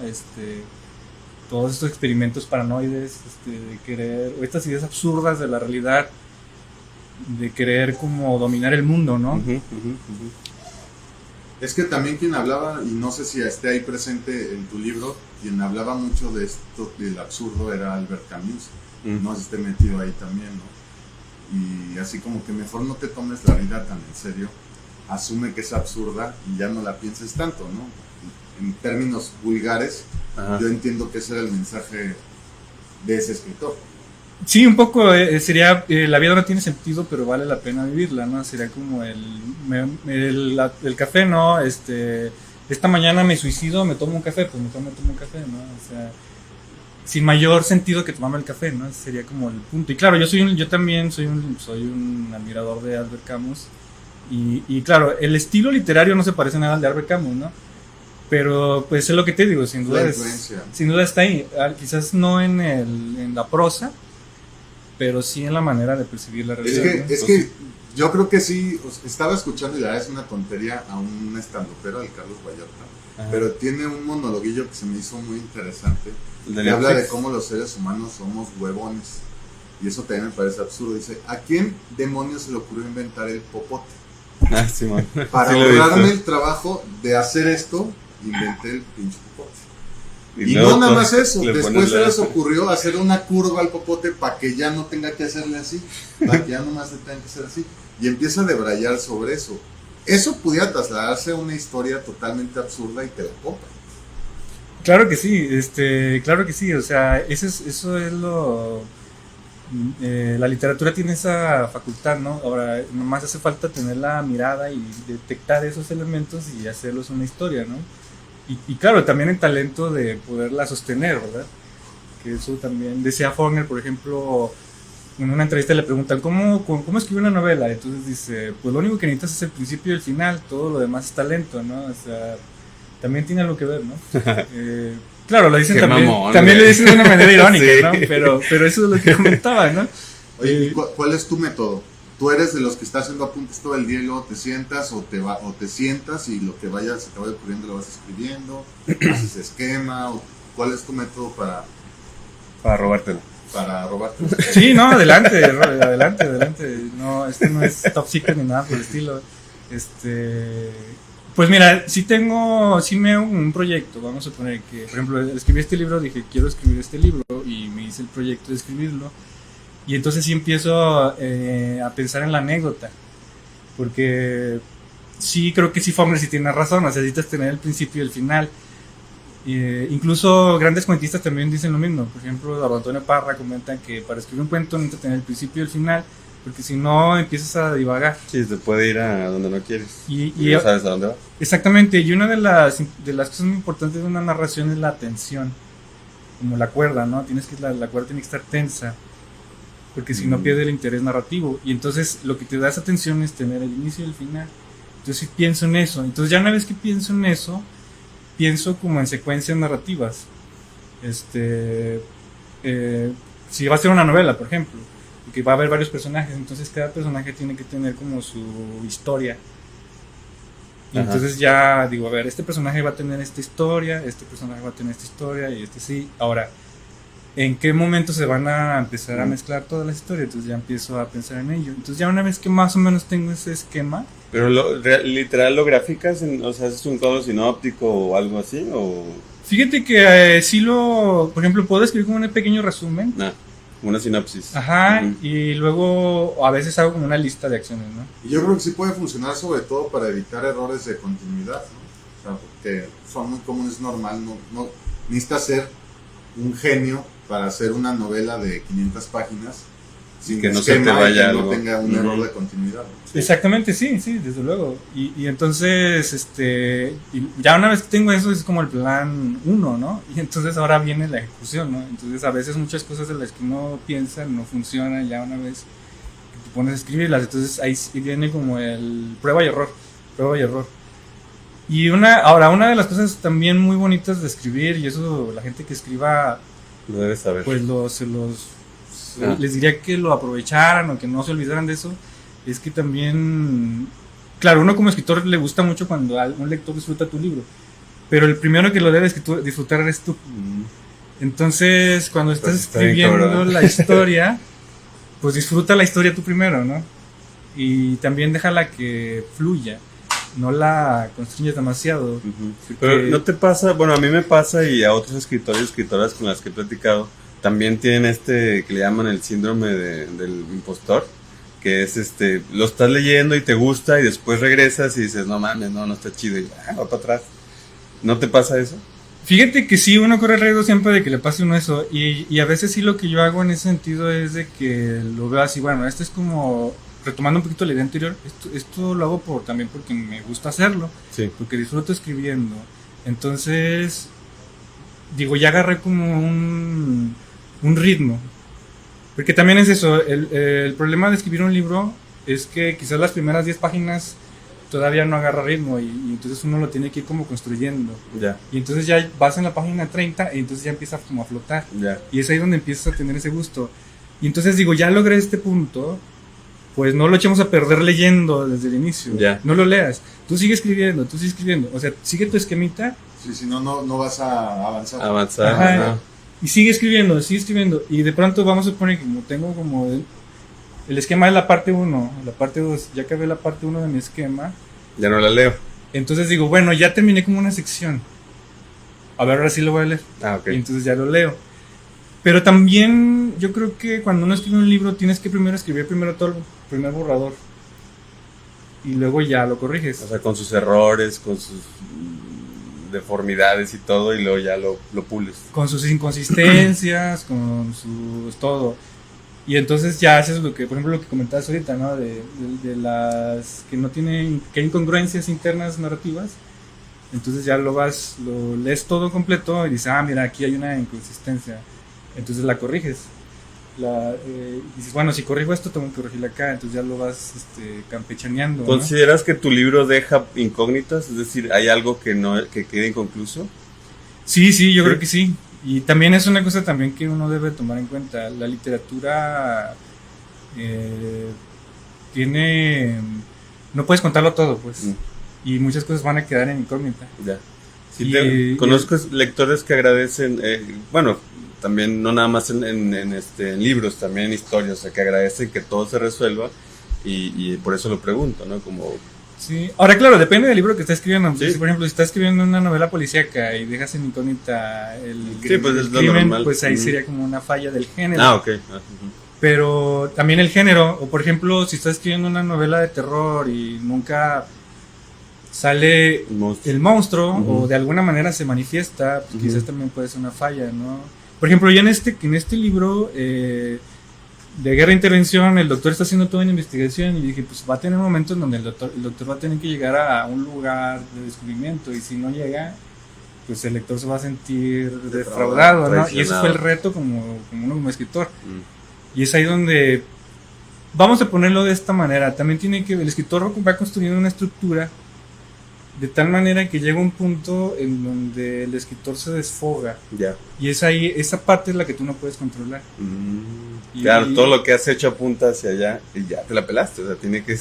Todos estos experimentos paranoides, de querer, o estas ideas absurdas de la realidad, de querer como dominar el mundo, ¿no? Es que también quien hablaba, y no sé si esté ahí presente en tu libro, quien hablaba mucho de esto, del absurdo, era Albert Camus. No se esté metido ahí también, ¿no? Y así como que mejor no te tomes la vida tan en serio, asume que es absurda y ya no la pienses tanto, ¿no? En términos vulgares, yo entiendo que ese era el mensaje de ese escritor. Sí, un poco sería, la vida no tiene sentido, pero vale la pena vivirla, ¿no? Sería como el café, ¿no? Esta mañana me suicido, me tomo un café, pues mejor me tomo un café, ¿no? O sea, sin mayor sentido que tomarme el café, ¿no? Ese sería como el punto. Y claro, yo también soy un admirador de Albert Camus. Y claro, el estilo literario no se parece nada al de Albert Camus, ¿no? Pero pues es lo que te digo, sin duda está ahí. Quizás no en la prosa, pero sí en la manera de percibir la realidad. Es que yo creo que sí, estaba escuchando y la verdad es una tontería a un estandopero, el Carlos Vallarta, pero tiene un monologuillo que se me hizo muy interesante, que habla de cómo los seres humanos somos huevones, y eso también me parece absurdo. Dice, ¿a quién demonios se le ocurrió inventar el popote? Sí, man. Para Sí, ahorrarme el trabajo de hacer esto, inventé el pinche popote. Y no nada más eso, después se les ocurrió hacer una curva al popote para que ya no tenga que hacerle así, para que ya nomás le tengan que hacer así. Y empieza a debrayar sobre eso. Eso pudiera trasladarse a una historia totalmente absurda y te la copa. Claro que sí, o sea, eso es lo... la literatura tiene esa facultad, ¿no? Ahora, nomás hace falta tener la mirada y detectar esos elementos y hacerlos una historia, ¿no? Y claro, también el talento de poderla sostener, ¿verdad? Que eso también decía Faulkner, por ejemplo, en una entrevista le preguntan ¿cómo escribir una novela? Entonces dice, pues lo único que necesitas es el principio y el final, todo lo demás es talento, ¿no? O sea, también tiene algo que ver, ¿no? Claro, lo dicen Qué también, mamón, también güey. lo dicen de una manera irónica, Sí. ¿no? Pero eso es lo que comentaba, ¿no? Oye, ¿y cuál es tu método? ¿Tú eres de los que está haciendo apuntes todo el día y luego te sientas o te sientas y lo que se te vaya ocurriendo lo vas escribiendo? ¿Haces esquema? ¿Cuál es tu método para robártelo? Sí, no, adelante. No, no es top secret ni nada por el estilo. Pues mira, sí me hago un proyecto, vamos a poner que, por ejemplo, escribí este libro, dije, quiero escribir este libro, y me hice el proyecto de escribirlo, y entonces sí empiezo a pensar en la anécdota, porque sí, creo que sí, Faulkner sí tiene razón, necesitas tener el principio y el final. Incluso grandes cuentistas también dicen lo mismo. Por ejemplo, Don Antonio Parra comenta que para escribir un cuento necesitas tener el principio y el final, porque si no empiezas a divagar. Sí, se puede ir a donde no quieres. Y no sabes a dónde va. Exactamente, y una de las cosas muy importantes de una narración es la tensión, como la cuerda, ¿no? La cuerda tiene que estar tensa, porque si no pierde el interés narrativo. Y entonces lo que te da esa tensión es tener el inicio y el final. Entonces sí pienso en eso. Entonces ya una vez que pienso en eso, pienso como en secuencias narrativas. Si va a ser una novela, por ejemplo, que va a haber varios personajes, entonces cada personaje tiene que tener como su historia. Y entonces ya digo, a ver, este personaje va a tener esta historia, este personaje va a tener esta historia y este sí. Ahora, ¿en qué momento se van a empezar a mezclar todas las historias? Entonces ya empiezo a pensar en ello. Entonces ya una vez que más o menos tengo ese esquema. Pero literal lo graficas, o sea, ¿haces un cuadro sinóptico o algo así? O... Fíjate que por ejemplo, puedo escribir como un pequeño resumen. Una sinopsis. Ajá, y luego a veces hago como una lista de acciones, ¿no? Y yo creo que sí puede funcionar sobre todo para evitar errores de continuidad, ¿no? O sea, porque son muy comunes, normal, no necesitas ser un genio para hacer una novela de 500 páginas sin que no se te vaya y que no algo. tenga un error de continuidad, ¿no? Sí. Exactamente, sí, desde luego. Y entonces, y ya una vez que tengo eso, es como el plan 1, ¿no? Y entonces ahora viene la ejecución, ¿no? Entonces a veces muchas cosas de las que uno piensa no funcionan ya una vez que te pones a escribirlas. Entonces ahí viene como el prueba y error. Y una de las cosas también muy bonitas de escribir, y eso la gente que escriba, Lo debes saber. pues les diría que lo aprovecharan o que no se olvidaran de eso, es que también, claro, uno como escritor le gusta mucho cuando un lector disfruta tu libro, pero el primero que lo debe disfrutar eres tú. Entonces, cuando estás Pues está bien, escribiendo cabrón. la historia, pues disfruta la historia tú primero, ¿no? Y también déjala que fluya, no la constriñes demasiado. Ujú. Pero no te pasa, bueno, a mí me pasa y a otros escritores y escritoras con las que he platicado, también tienen que le llaman el síndrome del impostor, que es lo estás leyendo y te gusta y después regresas y dices, no mames, no está chido y va para atrás. ¿No te pasa eso? Fíjate que sí, uno corre el riesgo siempre de que le pase uno eso, y a veces sí lo que yo hago en ese sentido es de que lo veo así, bueno, esto es como, retomando un poquito la idea anterior, esto lo hago también porque me gusta hacerlo, Sí. porque disfruto escribiendo. Entonces, digo, ya agarré como un ritmo. Porque también es eso, el problema de escribir un libro es que quizás las primeras 10 páginas todavía no agarra ritmo y entonces uno lo tiene que ir como construyendo. Ya, Y entonces ya vas en la página 30 y entonces ya empieza como a flotar. ya. Y es ahí donde empiezas a tener ese gusto. Y entonces digo, ya logré este punto, pues no lo echemos a perder leyendo desde el inicio. Ya. No lo leas. Tú sigue escribiendo, O sea, sigue tu esquemita. Sí, si no, no vas a avanzar. Avanzar. Ajá. Ajá. Y sigue escribiendo. Y de pronto vamos a poner como tengo como el esquema de la parte 1, la parte 2, ya acabé la parte 1 de mi esquema. Ya no la leo. Entonces digo, bueno, ya terminé como una sección. A ver, ahora sí lo voy a leer. Ah, ok. Y entonces ya lo leo. Pero también yo creo que cuando uno escribe un libro tienes que escribir todo el primer borrador. Y luego ya lo corriges. O sea, con sus errores, con sus deformidades y todo, y luego ya lo pules. Con sus inconsistencias, con sus todo. Y entonces ya haces lo que, por ejemplo, lo que comentabas ahorita, ¿no? De las que no tienen, que hay incongruencias internas narrativas. Entonces ya lo lees todo completo y dices, mira, aquí hay una inconsistencia. Entonces la corriges. Dices, bueno, si corrijo esto, tengo que corregirla acá. Entonces ya lo vas campechaneando, ¿no? ¿Consideras que tu libro deja incógnitas? Es decir, ¿hay algo que quede inconcluso? Sí, yo creo que sí. Y también es una cosa también que uno debe tomar en cuenta. La literatura no puedes contarlo todo, pues. Y muchas cosas van a quedar en incógnita. Ya. Sí, conozco lectores que agradecen, bueno, también no nada más en libros, también en historias, o sea, que agradecen que todo se resuelva y por eso lo pregunto, ¿no? Como... Sí, ahora claro, depende del libro que estás escribiendo. Sí. Si, por ejemplo, si estás escribiendo una novela policíaca y dejas en incógnita el pues es lo crimen, normal. pues ahí sería como una falla del género. Ah, ok. Pero también el género, o por ejemplo, si estás escribiendo una novela de terror y nunca sale el monstruo o de alguna manera se manifiesta, pues quizás también puede ser una falla, ¿no? Por ejemplo, ya en este libro de Guerra e Intervención, el doctor está haciendo toda una investigación y dije, pues va a tener momentos donde el doctor va a tener que llegar a un lugar de descubrimiento y si no llega, pues el lector se va a sentir defraudado, ¿no? Y ese fue el reto como uno como escritor. Y es ahí donde, vamos a ponerlo de esta manera, también el escritor va construyendo una estructura de tal manera que llega un punto en donde el escritor se desfoga. Ya. Y es ahí, esa parte es la que tú no puedes controlar. Claro, todo lo que has hecho apunta hacia allá y ya te la pelaste, o sea, tiene que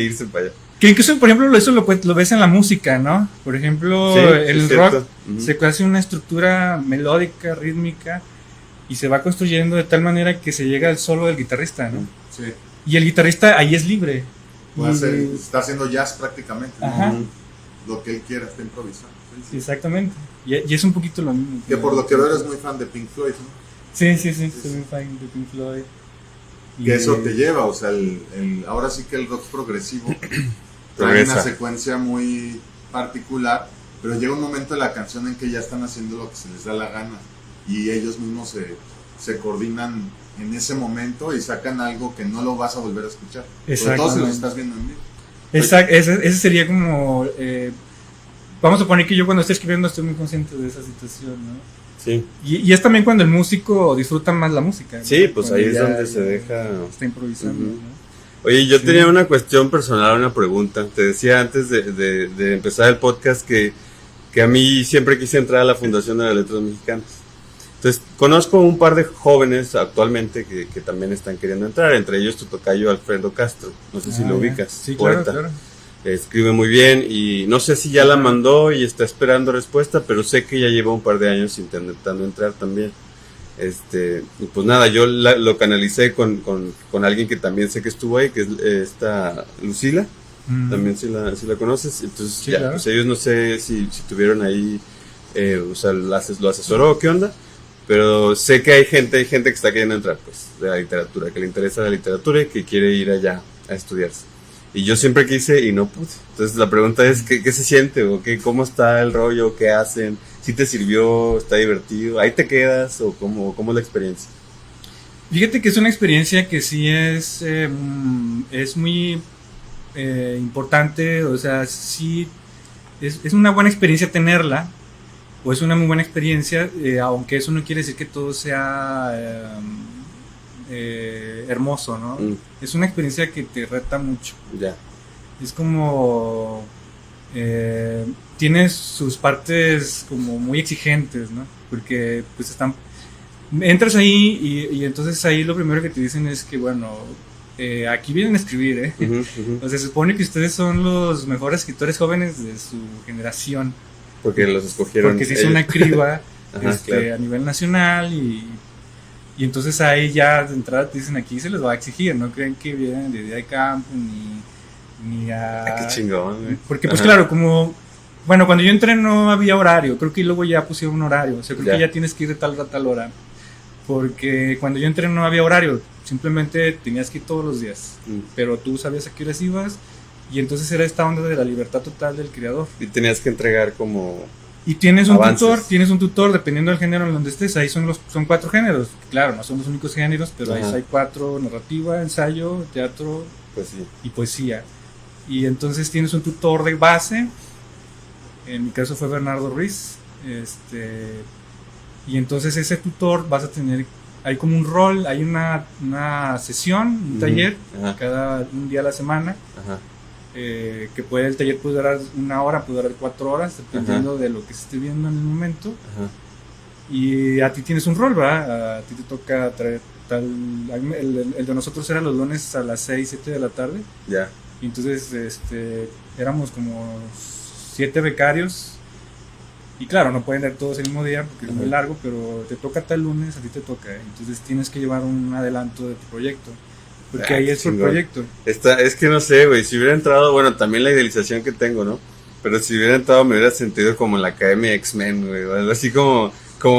irse para allá. Que incluso, por ejemplo, eso lo ves en la música, ¿no? Por ejemplo, Sí, el rock Uh-huh. se hace una estructura melódica, rítmica, y se va construyendo de tal manera que se llega al solo del guitarrista, ¿no? Sí. Y el guitarrista ahí es libre. Está haciendo jazz prácticamente. Ajá. Lo que él quiera, está improvisando. Sí. Exactamente. Y es un poquito lo mismo. Que por lo que veo eres muy fan de Pink Floyd, ¿no? Sí, soy muy fan de Pink Floyd. Que eso te lleva, o sea, ahora sí que el rock progresivo trae una secuencia muy particular, pero llega un momento de la canción en que ya están haciendo lo que se les da la gana y ellos mismos se coordinan en ese momento y sacan algo que no lo vas a volver a escuchar, sobre todo si los estás viendo en vivo. Exacto, ese sería como vamos a poner que yo cuando estoy escribiendo estoy muy consciente de esa situación, ¿no? Sí. Y es también cuando el músico disfruta más la música, ¿no? Sí, pues Cuando ahí es ya donde se deja... está improvisando, Uh-huh. ¿no? Oye, yo Sí. tenía una cuestión personal, una pregunta. Te decía antes de empezar el podcast que a mí siempre quise entrar a la Fundación de las Letras Mexicanas. Entonces, conozco un par de jóvenes actualmente que también están queriendo entrar, entre ellos tu tocayo Alfredo Castro. No sé si lo ya. ubicas, Sí, claro, poeta. claro. Escribe muy bien y no sé si ya la mandó y está esperando respuesta, pero sé que ya lleva un par de años intentando entrar también. Y pues nada, yo lo canalicé con alguien que también sé que estuvo ahí, que es esta Lucila, también si la conoces. Entonces Sí, ya, claro. pues ellos no sé si tuvieron ahí, o sea, lo asesoró o qué onda, pero sé que hay gente que está queriendo entrar, pues, de la literatura, que le interesa la literatura y que quiere ir allá a estudiarse. Y yo siempre quise y no pude. Entonces la pregunta es, ¿qué se siente? ¿O cómo está el rollo? ¿Qué hacen? ¿Si te sirvió? ¿Está divertido? ¿Ahí te quedas? ¿O cómo es la experiencia? Fíjate que es una experiencia que sí es muy importante, o sea, sí es una buena experiencia tenerla, o es una muy buena experiencia, aunque eso no quiere decir que todo sea hermoso, ¿no? Es una experiencia que te reta mucho. Ya. Es como tiene sus partes como muy exigentes, ¿no? Porque pues entras ahí y entonces ahí lo primero que te dicen es que bueno, aquí vienen a escribir, ¿eh? O sea, se supone que ustedes son los mejores escritores jóvenes de su generación. Porque los escogieron. Porque se hizo una criba Ajá, claro. a nivel nacional y entonces ahí ya de entrada te dicen aquí se les va a exigir, no creen que vienen de día de campo ni a... Qué chingón, güey. Porque pues Ajá. claro, como... Bueno, cuando yo entré no había horario, creo que luego ya pusieron un horario, o sea, creo Ya. que ya tienes que ir de tal a tal hora. Porque cuando yo entré no había horario, simplemente tenías que ir todos los días, pero tú sabías a qué horas ibas y entonces era esta onda de la libertad total del creador. Y tenías que entregar como... Y tienes Avances. un tutor dependiendo del género en donde estés, ahí son 4 géneros, claro, no son los únicos géneros, pero ahí Ajá. hay 4, narrativa, ensayo, teatro Pues sí. y poesía. Y entonces tienes un tutor de base, en mi caso fue Bernardo Ruiz, y entonces ese tutor vas a tener, hay como un rol, hay una sesión, un taller, Ajá. un día a la semana, Ajá. que el taller puede durar 1 hora, puede durar 4 horas, dependiendo de lo que se esté viendo en el momento. Ajá. Y a ti tienes un rol, ¿verdad? A ti te toca traer el de nosotros era los lunes a las 6, 7 de la tarde. Ya. Y entonces éramos como 7 becarios. Y claro, no pueden dar todos el mismo día porque es muy largo, pero te toca tal lunes, a ti te toca. Entonces tienes que llevar un adelanto de tu proyecto. Porque ahí es tu proyecto. Es que no sé, güey, si hubiera entrado, bueno, también la idealización que tengo, ¿no? Pero si hubiera entrado me hubiera sentido como en la Academia X-Men, güey, o algo así como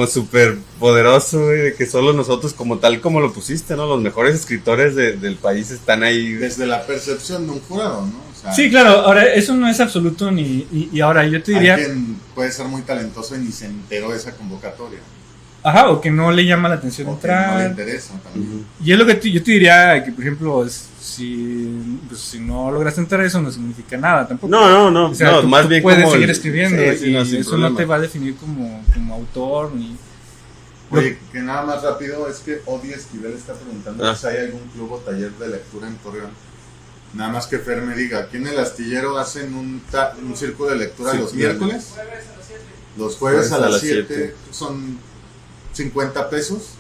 súper poderoso, güey, de que solo nosotros, como tal como lo pusiste, ¿no? Los mejores escritores del país están ahí. Desde la percepción de un jurado, ¿no? O sea, Sí, claro, ahora eso no es absoluto y ahora yo te diría... hay quien puede ser muy talentoso y ni se enteró de esa convocatoria. Ajá, o que no le llama la atención O que no le entrar. interesa también. Y es lo que yo te diría que, por ejemplo, si no lograste entrar, eso no significa nada tampoco. No, O sea, tú más bien puedes como seguir escribiendo sí, y no, sin eso problema. no te va a definir como autor ni... Oye, que nada más rápido, es que Odi Esquivel está preguntando si hay algún club o taller de lectura en Torreón. Nada más que Fer me diga, aquí en el astillero hacen un círculo de lectura Sí, los claro. miércoles. Los jueves a las 7 son 50 pesos.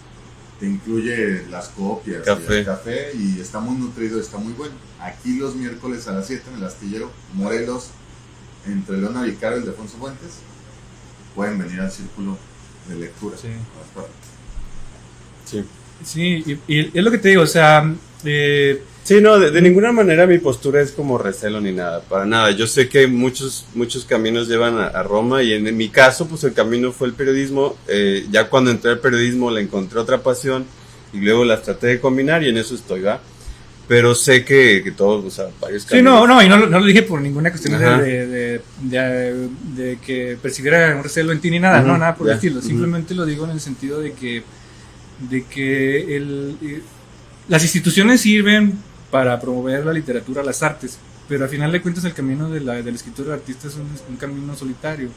Te incluye las copias y el café y está muy nutrido, está muy bueno. Aquí los miércoles a las 7 en el astillero, Morelos, entre Leona Vicario y Ildefonso Fuentes, pueden venir al círculo de lectura. Sí. Sí. Sí, y es lo que te digo, o sea... Sí, no, de ninguna manera mi postura es como recelo ni nada, para nada. Yo sé que muchos caminos llevan a Roma y en mi caso, pues el camino fue el periodismo. Ya cuando entré al periodismo le encontré otra pasión y luego las traté de combinar y en eso estoy, ¿va? Pero sé que todos, o sea, varios caminos. Sí, no, y no lo dije por ninguna cuestión Ajá. de que percibiera un recelo en ti ni nada, no, nada por el estilo. Ujú. Simplemente lo digo en el sentido de que las instituciones sirven para promover la literatura, las artes, pero al final de cuentas el camino del escritor y del artista es un camino solitario.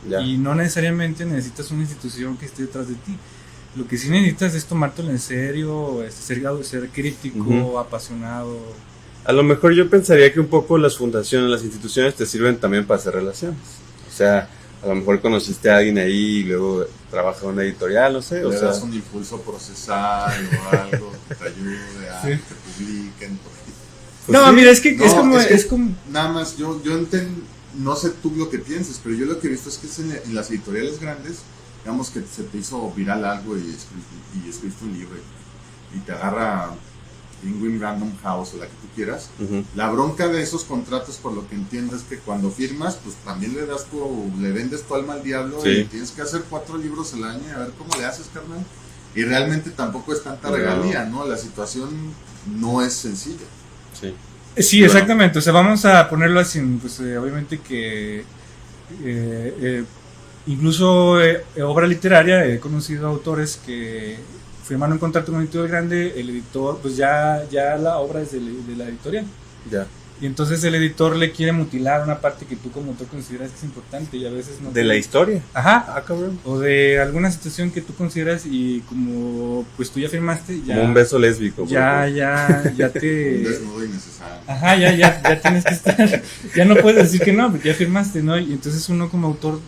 Ya. Y no necesariamente necesitas una institución que esté detrás de ti. Lo que sí necesitas es tomártelo en serio, ser crítico, apasionado. A lo mejor yo pensaría que un poco las fundaciones, las instituciones te sirven también para hacer relaciones. O sea, a lo mejor conociste a alguien ahí y luego trabaja en una editorial, no sé. Le O sea, das un impulso procesal o algo que te ayude a que te publiquen. pues No, sí. mira, es que No, es como Nada más, yo entiendo, no sé tú lo que pienses, pero yo lo que he visto es que es en las editoriales grandes, digamos que se te hizo viral algo y escribiste un libro y te agarra Penguin Random House o la que tú quieras. Ujú. La bronca de esos contratos, por lo que entiendo, es que cuando firmas, pues también le vendes tu alma al diablo Sí. y tienes que hacer 4 libros al año y a ver cómo le haces, carnal. Y realmente tampoco es tanta No. regalía, ¿no? La situación no es sencilla. Sí. Sí, Claro. exactamente. O sea, vamos a ponerlo así, pues obviamente que incluso obra literaria, he conocido autores que firman un contrato con un editor grande, el editor, pues ya la obra es de la editorial. Ya. Y entonces el editor le quiere mutilar una parte que tú como autor consideras que es importante y a veces no. De la historia. Ajá. Ah, cabrón. O de alguna situación que tú consideras y como pues tú ya firmaste, ya. Como un beso lésbico. por Ya ejemplo. te. Un desnudo innecesario. Ajá, ya tienes que estar. Ya no puedes decir que no, porque ya firmaste, ¿no? Y entonces uno como autor,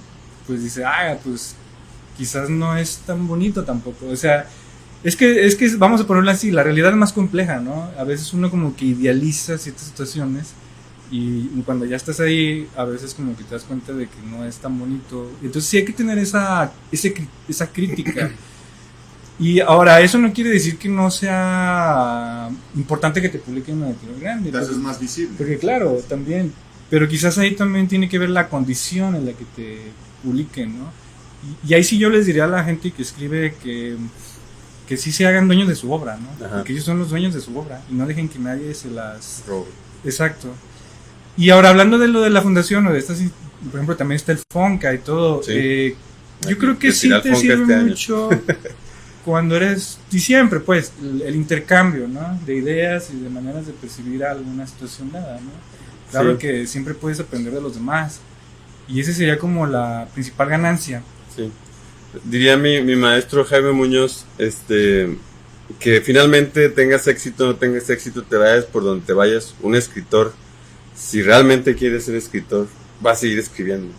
pues dice, pues quizás no es tan bonito tampoco. O sea, es que vamos a ponerlo así, la realidad es más compleja, ¿no? A veces uno como que idealiza ciertas situaciones y cuando ya estás ahí, a veces como que te das cuenta de que no es tan bonito. Entonces sí hay que tener esa crítica. Y ahora, eso no quiere decir que no sea importante que te publiquen una editorial grande. Te haces más visible. Porque claro, también, pero quizás ahí también tiene que ver la condición en la que te publiquen, ¿no? Y ahí sí yo les diría a la gente que escribe que sí se hagan dueños de su obra, ¿no? Ajá. Porque ellos son los dueños de su obra y no dejen que nadie se las... Robo. Exacto. Y ahora hablando de lo de la fundación o de estas, por ejemplo, también está el FONCA y todo. Sí. Yo creo que sí Decir al te Fonca sirve este año. mucho cuando eres, y siempre pues, el intercambio, ¿no? De ideas y de maneras de percibir alguna situación dada, ¿no? Claro Sí. que siempre puedes aprender de los demás. Y esa sería como la principal ganancia. Sí. Diría mi maestro Jaime Muñoz, que finalmente tengas éxito o no tengas éxito, te vayas por donde te vayas, un escritor, si realmente quieres ser escritor, va a seguir escribiendo.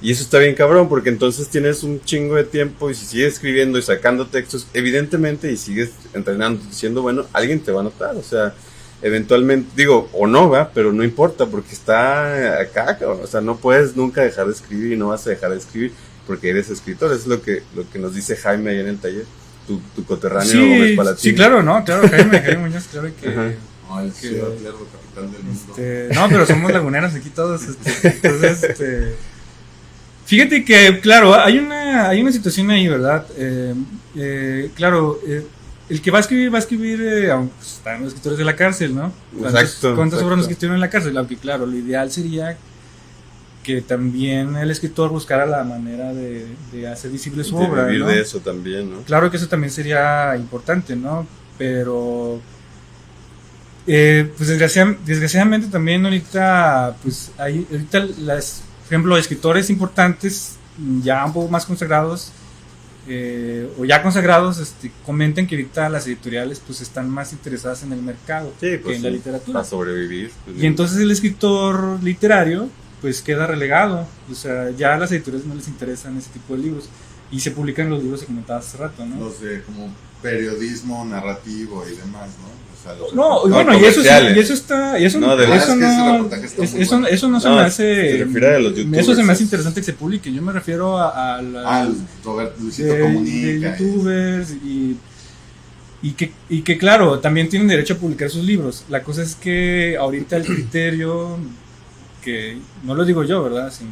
Y eso está bien cabrón, porque entonces tienes un chingo de tiempo y si sigues escribiendo y sacando textos, evidentemente, y sigues entrenando, siendo bueno, alguien te va a notar, o sea, eventualmente, digo, o no va, pero no importa, porque está acá, cabrón. O sea, no puedes nunca dejar de escribir y no vas a dejar de escribir porque eres escritor, es lo que nos dice Jaime ahí en el taller, tu coterráneo Gómez Palatín. Sí, claro, ¿no? Claro, Jaime Muñoz, claro que... Ajá. No, el que- ciudad Lerdo, capital del mundo. No, pero somos laguneros aquí todos. Entonces, fíjate que, claro, hay una situación ahí, ¿verdad? Claro, el que va a escribir, aunque pues, están los escritores de la cárcel, ¿no? Exacto, ¿Cuántas obras nos exacto. escribieron en la cárcel? Aunque, claro, lo ideal sería que también el escritor buscara la manera de hacer visible su De obra, vivir ¿no? de eso también, ¿no? Claro que eso también sería importante, ¿no? Pero pues desgraciadamente también ahorita pues hay ahorita por ejemplo, escritores importantes ya un poco más consagrados o ya consagrados comentan que ahorita las editoriales pues están más interesadas en el mercado Sí, que pues en la sí, literatura. para sobrevivir. Pues, Y entonces el escritor literario pues queda relegado, o sea, ya a las editoriales no les interesan ese tipo de libros y se publican los libros que comentabas hace rato, ¿no? Los de como periodismo narrativo y demás, ¿no? O sea, los No, reportajes. bueno, y eso comerciales. está, y eso No, de eso verdad es que ese no, reportaje está muy eso no se No, me hace, se refiere a los youtubers, eso se me hace es- interesante que se publique. Yo me refiero a Al Roberto Luisito de Comunica. youtubers y que claro, también tienen derecho a publicar sus libros. La cosa es que ahorita el criterio, que no lo digo yo, ¿verdad? Sino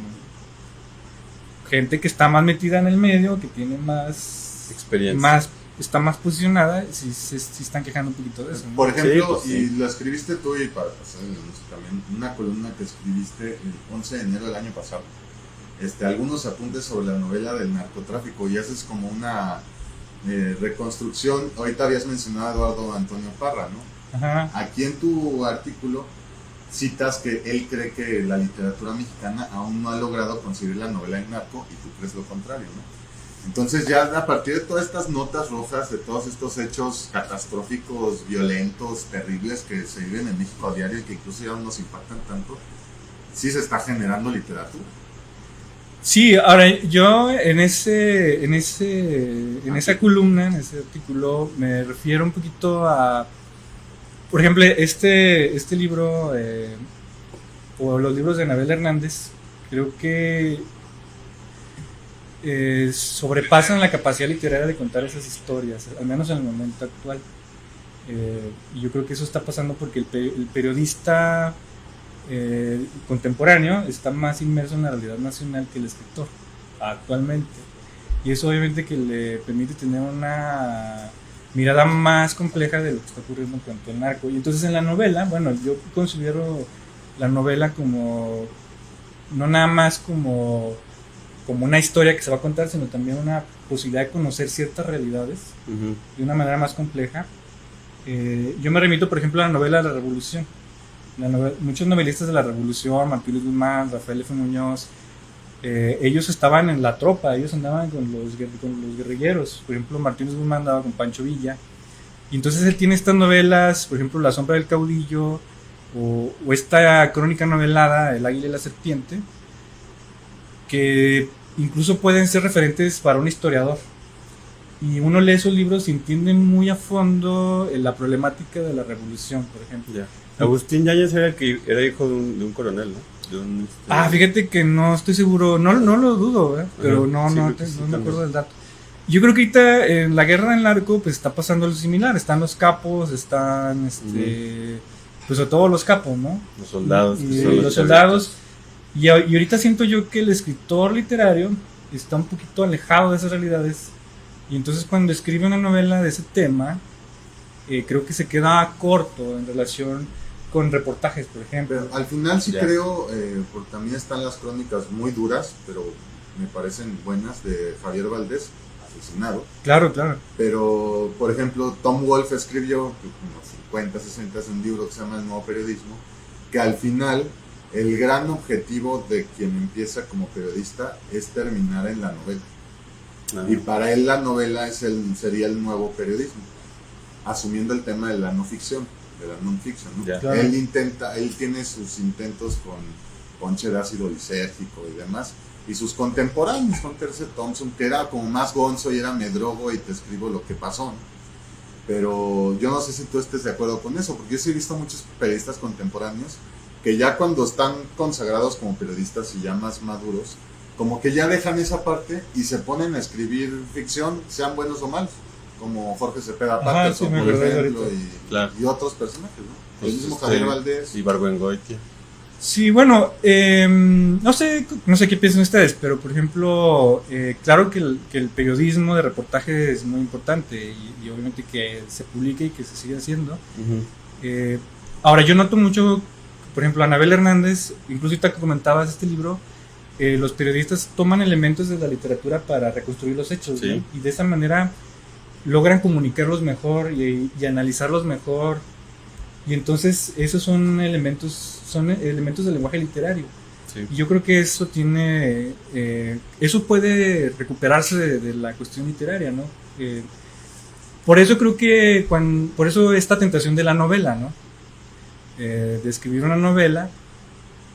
gente que está más metida en el medio, que tiene experiencia. está más posicionada, sí están quejando un poquito de eso, ¿no? Por ejemplo, Sí, pues sí. y lo escribiste tú y para pasar el anuncio también, una columna que escribiste el 11 de enero del año pasado. Algunos apuntes sobre la novela del narcotráfico y haces como una reconstrucción. Ahorita habías mencionado a Eduardo Antonio Parra, ¿no? Ajá. Aquí en tu artículo citas que él cree que la literatura mexicana aún no ha logrado conseguir la novela en narco y tú crees lo contrario, ¿no? Entonces ya a partir de todas estas notas rojas, de todos estos hechos catastróficos, violentos, terribles que se viven en México a diario y que incluso ya no nos impactan tanto, sí se está generando literatura. Sí, ahora yo en esa columna, en ese artículo, me refiero un poquito a, por ejemplo, este libro, o los libros de Anabel Hernández, creo que sobrepasan la capacidad literaria de contar esas historias, al menos en el momento actual. Y yo creo que eso está pasando porque el periodista contemporáneo está más inmerso en la realidad nacional que el escritor actualmente, y eso obviamente que le permite tener una mirada más compleja de lo que está ocurriendo en cuanto al narco. Y entonces en la novela, bueno, yo considero la novela como no nada más como una historia que se va a contar, sino también una posibilidad de conocer ciertas realidades de una manera más compleja. Yo me remito, por ejemplo, a la novela La Revolución. Muchos novelistas de la Revolución, Martín Luis Guzmán, Rafael F. Muñoz, ellos estaban en la tropa, ellos andaban con los guerrilleros. Por ejemplo, Martín Luis Guzmán andaba con Pancho Villa. Y entonces él tiene estas novelas, por ejemplo, La Sombra del Caudillo, o esta crónica novelada, El Águila y la Serpiente, que incluso pueden ser referentes para un historiador. Y uno lee esos libros y entiende muy a fondo la problemática de la revolución, por ejemplo. Ya. Agustín Yáñez era el que era hijo de un coronel, ¿no? Fíjate que no estoy seguro, no lo dudo, pero no me acuerdo del dato. Yo creo que ahorita en la guerra del narco pues está pasando lo similar, están los capos, están pues sobre todo los capos, ¿no? Los soldados. Y los soldados. Y ahorita siento yo que el escritor literario está un poquito alejado de esas realidades, y entonces cuando escribe una novela de ese tema, creo que se queda corto en relación con reportajes, por ejemplo. Pero al final sí creo, porque también están las crónicas muy duras, pero me parecen buenas, de Javier Valdés, asesinado. Claro. Pero, por ejemplo, Tom Wolfe escribió, unos 50, 60, un libro que se llama El Nuevo Periodismo, que al final el gran objetivo de quien empieza como periodista es terminar en la novela. Y para él la novela sería el nuevo periodismo, asumiendo el tema de la no ficción, de la non-fiction, ¿no? Claro. Él tiene sus intentos con ponche de ácido lisérgico y demás, y sus contemporáneos, con Terce Thompson, que era como más gonzo y era me drogo y te escribo lo que pasó, ¿no? Pero yo no sé si tú estés de acuerdo con eso, porque yo sí he visto muchos periodistas contemporáneos que ya cuando están consagrados como periodistas y ya más maduros, como que ya dejan esa parte y se ponen a escribir ficción, sean buenos o malos, como Jorge Cepeda Patterson, por ejemplo, y otros personajes, ¿no? El mismo Javier Valdés. Y Barbengoitia. Sí, bueno, no sé qué piensan ustedes, pero por ejemplo, claro que el periodismo de reportaje es muy importante, y obviamente que se publique y que se siga haciendo. Ahora, yo noto mucho, por ejemplo, Anabel Hernández, incluso ahorita que comentabas este libro, los periodistas toman elementos de la literatura para reconstruir los hechos, ¿no? Y de esa manera logran comunicarlos mejor y analizarlos mejor, y entonces esos son elementos del lenguaje literario. Y yo creo que eso eso puede recuperarse de la cuestión literaria, ¿no? Por eso creo que por eso esta tentación de la novela, ¿no? De escribir una novela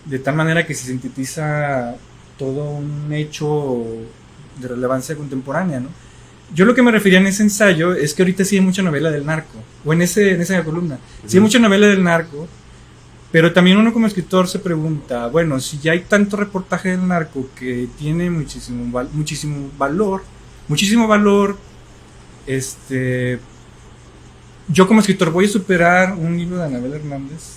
de tal manera que se sintetiza todo un hecho de relevancia contemporánea, ¿no? Yo lo que me refería en ese ensayo es que ahorita sí hay mucha novela del narco, o en esa columna, sí hay mucha novela del narco, pero también uno como escritor se pregunta, bueno, si ya hay tanto reportaje del narco que tiene muchísimo valor, yo como escritor voy a superar un libro de Anabel Hernández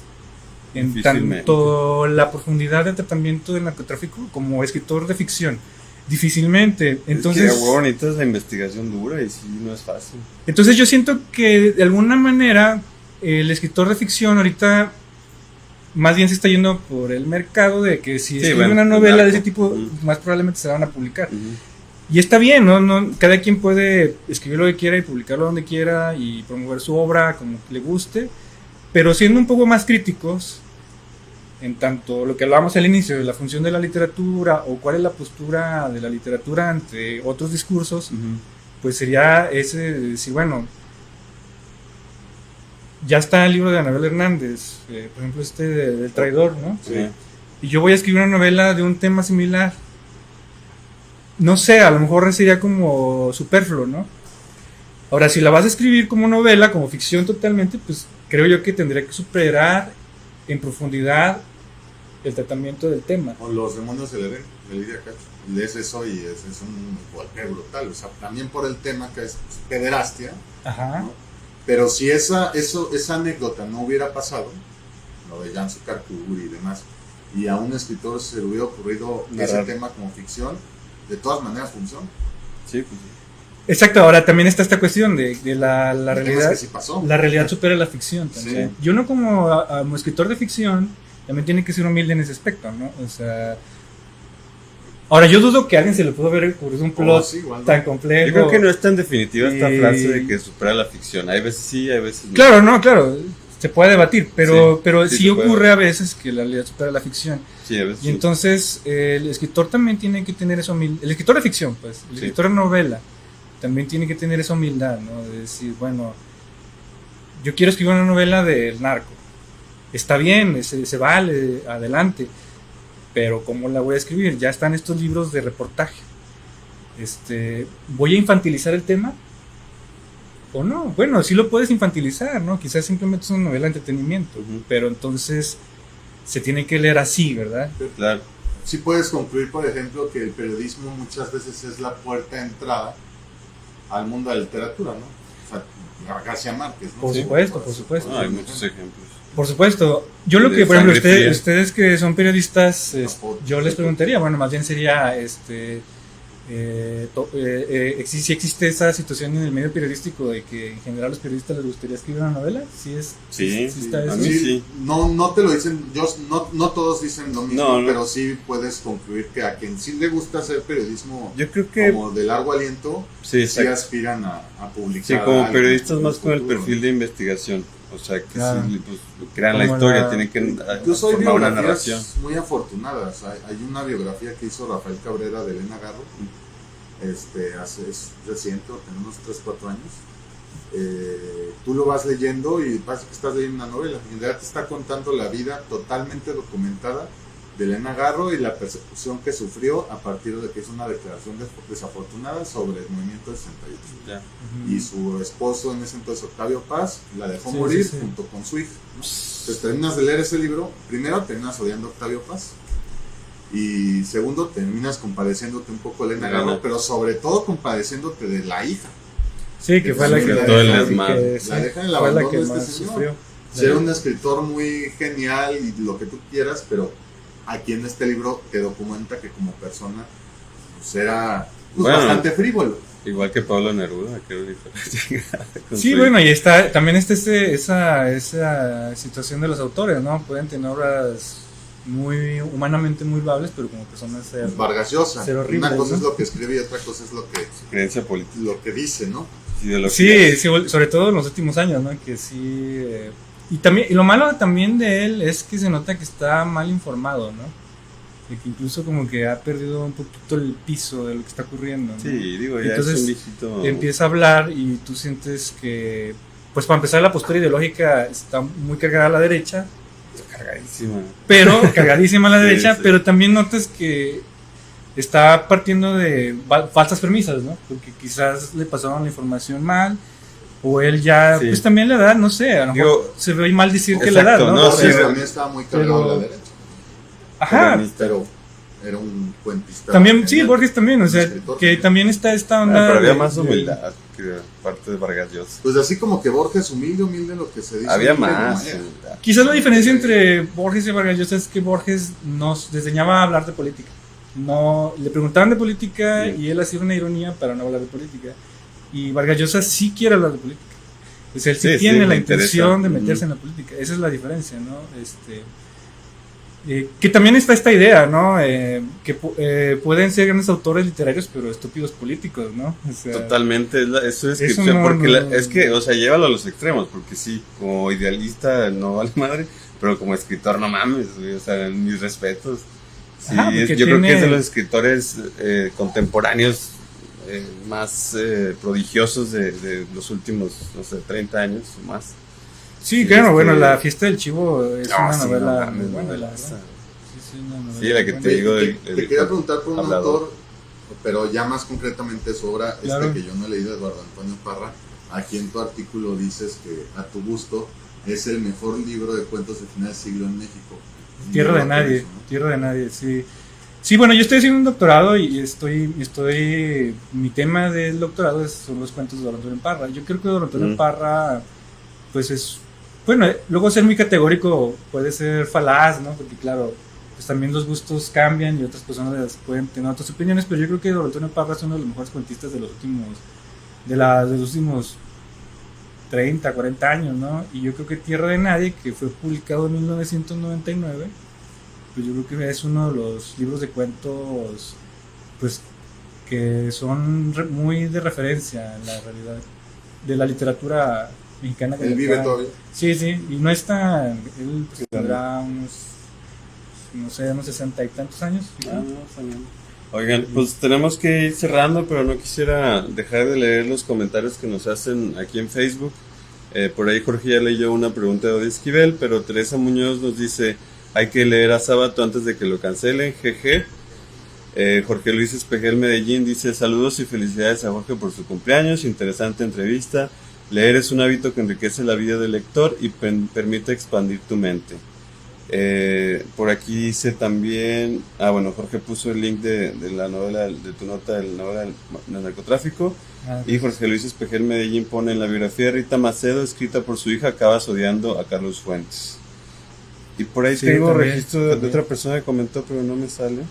en tanto la profundidad del tratamiento del narcotráfico como escritor de ficción. Difícilmente. Entonces, es que, bueno, necesitas la investigación dura y sí, no es fácil. Entonces yo siento que de alguna manera el escritor de ficción ahorita más bien se está yendo por el mercado de que si escribe una novela de ese tipo, más probablemente se la van a publicar. Y está bien, ¿no? Cada quien puede escribir lo que quiera y publicarlo donde quiera y promover su obra como le guste, pero siendo un poco más críticos, en tanto lo que hablábamos al inicio de la función de la literatura o cuál es la postura de la literatura ante otros discursos, pues sería ese de decir, bueno, ya está el libro de Anabel Hernández, por ejemplo del traidor, ¿no? Sí. Y yo voy a escribir una novela de un tema similar. No sé, a lo mejor sería como superfluo, ¿no? Ahora, si la vas a escribir como novela, como ficción totalmente, pues creo yo que tendría que superar en profundidad el tratamiento del tema. O Los demonios del Edén, de Lidia Cacho. Lees eso y es un golpe brutal. O sea, también por el tema que es pederastia. Ajá. ¿no? Pero si esa anécdota no hubiera pasado, lo de Jan Sukarkur y demás, y a un escritor se le hubiera ocurrido ese tema como ficción, de todas maneras funciona. Sí, pues sí. Exacto, ahora también está esta cuestión de la realidad. Que sí pasó. La realidad supera la ficción también. Sí. Yo no como escritor de ficción, también tiene que ser humilde en ese aspecto, ¿no? O sea, ahora yo dudo que a alguien se le pudo haber ocurrido un plot sí, igual, ¿no? tan complejo. Yo creo que no es tan definitiva esta Y- frase de que supera la ficción. Hay veces sí, hay veces no. Claro, no, claro, se puede debatir, pero sí sí se ocurre puede. a veces que la realidad supera la ficción. Sí, a veces Y sí. entonces el escritor también tiene que tener esa humildad. El escritor de ficción, pues, el Sí. escritor de novela, también tiene que tener esa humildad, ¿no? De decir, bueno, yo quiero escribir una novela del narco. Está bien, se vale, adelante. Pero ¿cómo la voy a escribir? Ya están estos libros de reportaje. ¿Voy a infantilizar el tema? ¿O no? Bueno, sí lo puedes infantilizar, ¿no? Quizás simplemente es una novela de entretenimiento. Ujú. Pero entonces se tiene que leer así, ¿verdad? Claro. Sí puedes concluir, por ejemplo, que el periodismo muchas veces es la puerta de entrada al mundo de la literatura, ¿no? O sea, García Márquez, ¿no? Por Sí, supuesto, por supuesto. No, hay muchos ejemplos. Por supuesto. Yo lo De que, por ejemplo, sangre fría. ustedes que son periodistas, No, yo les preguntaría, bueno, más bien sería, si existe esa situación en el medio periodístico de que en general a los periodistas les gustaría escribir una novela, sí Sí, está a eso. mí sí. No te lo dicen, no todos dicen lo mismo, No. pero sí puedes concluir que a quien sí le gusta hacer periodismo Yo creo que como de largo aliento, sí, sí exacto. aspiran a publicar. Sí, como algo periodistas en más con el futuro, perfil ¿no? de investigación. O sea, que Claro. sí, pues, crean la Como historia, la- tienen que Incluso hay formar una biografías narración. muy afortunadas. Hay una biografía que hizo Rafael Cabrera de Elena Garro, es reciente, tiene unos 3-4 años. Tú lo vas leyendo y parece que estás leyendo una novela. En realidad te está contando la vida totalmente documentada de Elena Garro y la persecución que sufrió a partir de que hizo una declaración desafortunada sobre el movimiento del 68. Ya. Y su esposo en ese entonces, Octavio Paz, la dejó Sí, morir sí, sí. junto con su hija, ¿no? Entonces terminas de leer ese libro, primero terminas odiando a Octavio Paz y segundo terminas compadeciéndote un poco de Elena Elena. Garro, pero sobre todo compadeciéndote de la hija. Sí, que fue la Sí, que, todo el desmadre. La deja en el fue la abandono que de este más señor. sufrió. Ser un escritor muy genial y lo que tú quieras, pero aquí en este libro te documenta que como persona pues, era Bueno. bastante frívolo. Igual que Pablo Neruda, creo diferencia. Sí, bueno, y también está esa situación de los autores, ¿no? Pueden tener obras muy humanamente muy loables, pero como personas ser Vargas Llosa. ser horribles, Una cosa ¿no? es lo que escribe y otra cosa es Creencia política. lo que dice, ¿no? Ideología. Sí, sobre todo en los últimos años, ¿no? Que sí. Y lo malo también de él es que se nota que está mal informado, ¿no? De que incluso como que ha perdido un poquito el piso de lo que está ocurriendo, ¿no? Sí, digo, ya Entonces, es un viejito. Empieza a hablar y tú sientes que, pues para empezar, la postura ideológica está muy cargada a la derecha, Cargadísima. pero cargadísima a la Sí, derecha, sí. pero también notas que está partiendo de falsas premisas, ¿no? Porque quizás le pasaron la información mal, o él ya, Sí. pues también la edad, no sé, a lo mejor Digo, se ve mal decir que la edad, exacto, ¿no? no, Borges sí, también estaba muy cargado a la derecha. Ajá, Pero era un cuentista. también, sí, genial, Borges también, o un sea, escritor que genial. también está esta Ah, onda. pero había de- más de- humildad que parte de Vargas Llosa. Pues así como que Borges humilde lo que se dice. Había humilde no más. era. humildad. Quizás la diferencia entre Borges y Vargas Llosa es que Borges nos desdeñaba hablar de política. No, le preguntaban de política Sí. y él hacía una ironía para no hablar de política. Y Vargas Llosa sí quiere hablar de política. Pues él sí, Sí, tiene sí, la le intención interesa. de meterse Ujú. en la política. Esa es la diferencia, ¿no? Que también está esta idea, ¿no? Pueden ser grandes autores literarios, pero estúpidos políticos, ¿no? O sea, Totalmente, es su descripción, eso no- porque no- es que, o sea, llévalo a los extremos, porque sí, como idealista no vale madre, pero como escritor no mames, güey, o sea, mis respetos. Sí, Ajá, porque yo creo que es de tiene- los escritores contemporáneos más prodigiosos de los últimos, no sé, 30 años o más. Sí, claro, Este- bueno, La fiesta del chivo es Ah, una sí, novela no mames, muy buena, la novelaza. verdad. Sí, una novela Sí, la que muy te buena. digo, Te quería preguntar por un hablador. autor, pero ya más concretamente su obra, Claro. que yo no he leído, Eduardo Antonio Parra. Aquí en tu artículo dices que a tu gusto es el mejor libro de cuentos de final de siglo en México. Tierra de Yo nadie, eso, ¿no? Tierra de nadie, sí. Sí, bueno, yo estoy haciendo un doctorado y mi tema del doctorado son los cuentos de Don Antonio Parra. Yo creo que Don Antonio Parra, pues es, bueno, luego ser muy categórico puede ser falaz, ¿no? Porque claro, pues también los gustos cambian y otras personas pueden tener otras opiniones, pero yo creo que Don Antonio Parra es uno de los mejores cuentistas de los últimos 30, 40 años, ¿no? Y yo creo que Tierra de Nadie, que fue publicado en 1999, pues yo creo que es uno de los libros de cuentos, pues, que son muy de referencia en la realidad de la literatura mexicana. Él vive todavía. Sí, sí, y no está, él pues, tendrá unos, no sé, unos 60 y tantos años. ¿Sí? Ah, no, está bien. Oigan, pues tenemos que ir cerrando, pero no quisiera dejar de leer los comentarios que nos hacen aquí en Facebook. Por ahí Jorge ya leyó una pregunta de Odie Esquivel, pero Teresa Muñoz nos dice: hay que leer a Sábato antes de que lo cancelen, jeje. Jorge Luis Espejel Medellín dice: saludos y felicidades a Jorge por su cumpleaños, interesante entrevista. Leer es un hábito que enriquece la vida del lector y permite expandir tu mente. Por aquí dice también, bueno, Jorge puso el link de la novela, de tu nota de la novela del narcotráfico. Y Jorge Luis Espejel Medellín pone: en la biografía de Rita Macedo, escrita por su hija, acabas odiando a Carlos Fuentes. Y por ahí Sí, tengo también, registro de también. otra persona que comentó, pero no me sale.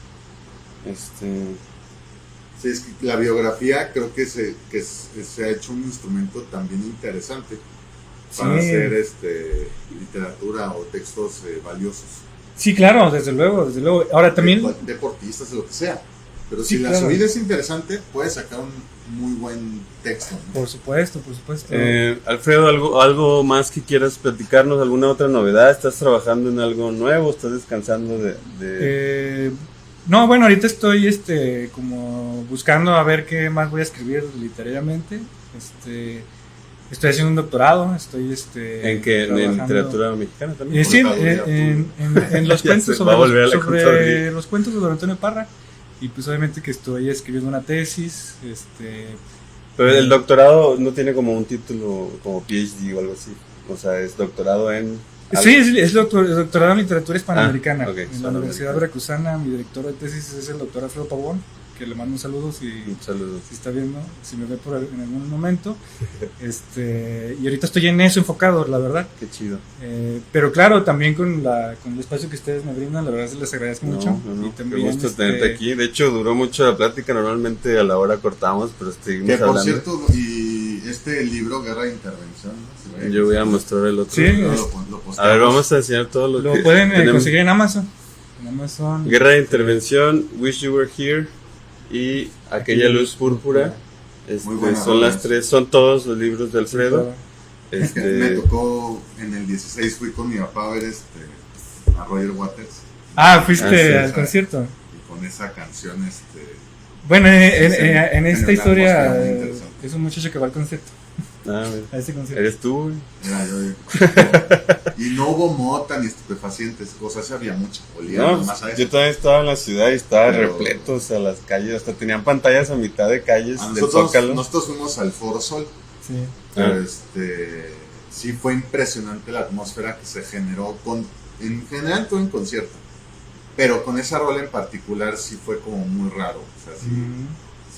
Sí, es que la biografía creo que se ha hecho un instrumento también interesante para Sí. hacer literatura o textos valiosos. Sí, claro, desde luego, desde luego. Ahora también, Deportistas, de lo que sea. Pero Sí, si la claro. subida es interesante, puedes sacar un muy buen texto, ¿no? por supuesto, por supuesto. Alfredo, ¿algo más que quieras platicarnos? ¿Alguna otra novedad? ¿Estás trabajando en algo nuevo? ¿Estás descansando de... No, bueno, ahorita estoy como buscando a ver qué más voy a escribir literariamente. Estoy haciendo un doctorado, estoy ¿En qué? ¿En trabajando- literatura mexicana también? Sí, Contaduría, en los Ya cuentos se va a volver a la sobre contaduría. los cuentos de Don Antonio Parra. Y pues obviamente que estoy escribiendo una tesis, Pero el doctorado no tiene como un título como PhD o algo así. O sea, es doctorado en... sí, es doctorado en literatura hispanoamericana Ah, ok, en la hispanoamericana. Universidad Veracruzana. Mi director de tesis es el doctor Alfredo Pavón, que le mando un saludo si Saludos. está viendo, si me ve en algún momento. Y ahorita estoy en eso enfocado, la verdad. Qué chido. Pero claro, también con el espacio que ustedes me brindan, la verdad se les agradezco mucho. No, Y qué también, gusto tenerte aquí. De hecho, duró mucho la plática. Normalmente a la hora cortamos, pero seguimos Que por hablando. cierto, y este libro, Guerra de Intervención, ¿no? Si Yo voy a mostrar el otro. Sí, lo posteamos. A ver, vamos a enseñar todo lo lo que pueden tenemos. conseguir en Amazon. En Amazon. Guerra de Intervención, Wish You Were Here y Aquella Luz Púrpura. Muy buenas Son las rolas. tres, son todos los libros de Alfredo. Me tocó en el 16, fui con mi papá a ver a Roger Waters. Fuiste Ah, sí, al esa- concierto. Y con esa canción, Bueno, en Sí, esta una historia atmósfera muy interesante. es un muchacho que va al concierto. Ah, mira. A ese concierto. Eres tú, güey. era yo. Y no hubo mota ni estupefacientes, o sea, sí había mucha. Olía No, nomás a eso. yo también estaba en la ciudad y estaba Pero- repleto, o sea, las calles, hasta tenían pantallas a mitad de calles del Nosotros Zócalo. fuimos al Foro Sol. Sí. Pero sí fue impresionante la atmósfera que se generó en general todo en concierto, pero con esa rola en particular sí fue como muy raro, o sea, sí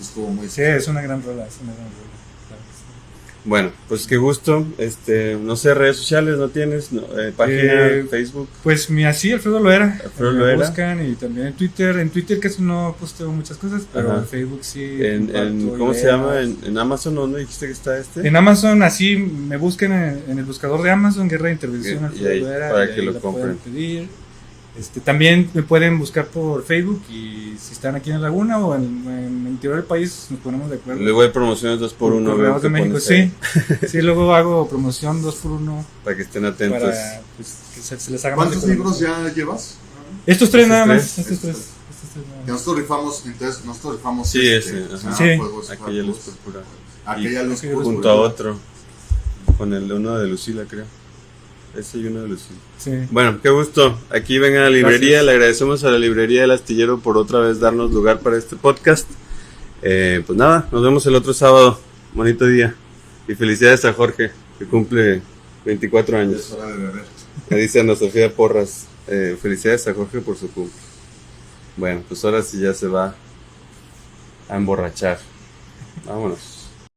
estuvo muy... Sí, es una gran rola, es una gran rola. Claro que sí. Bueno, pues qué gusto. No sé, redes sociales no tienes, no, página, Facebook. Pues así, Alfredo Loera. Alfredo Me Loera. buscan y también en Twitter. En Twitter casi no posteo muchas cosas, pero Ajá. en Facebook sí. En, comparto ¿Cómo se ideas. llama? En Amazon, ¿dónde dijiste que está este? En Amazon, así me buscan en el buscador de Amazon, Guerra de Intervención, Y Alfredo ahí, Loera, para y que ahí lo la pueden compren. pedir. También me pueden buscar por Facebook y si están aquí en Laguna o en el interior del país nos ponemos de acuerdo. Luego hay promociones 2x1. Correos de México, sí. Sí, luego hago promoción 2x1 para que estén atentos. para pues, que se les haga más. ¿Cuántos libros ya llevas? Estos tres nada más. tres. Estos tres. Que nosotros rifamos Sí, ese, ajá. Sí. juegos, Aquella juegos. luz púrpura. Aquella luz Aquella luz púrpura. Junto a otro. Con el uno de Lucila, creo. Ese y uno de Lucila. Sí. Bueno, qué gusto. Aquí vengan a la librería. Gracias. Le agradecemos a la librería del Astillero por otra vez darnos lugar para este podcast. Pues nada, nos vemos el otro sábado. Bonito día. Y felicidades a Jorge, que cumple 24 Es años. hora de beber. Me dice Ana Sofía Porras. Felicidades a Jorge por su cumple. Bueno, pues ahora sí ya se va a emborrachar. Vámonos.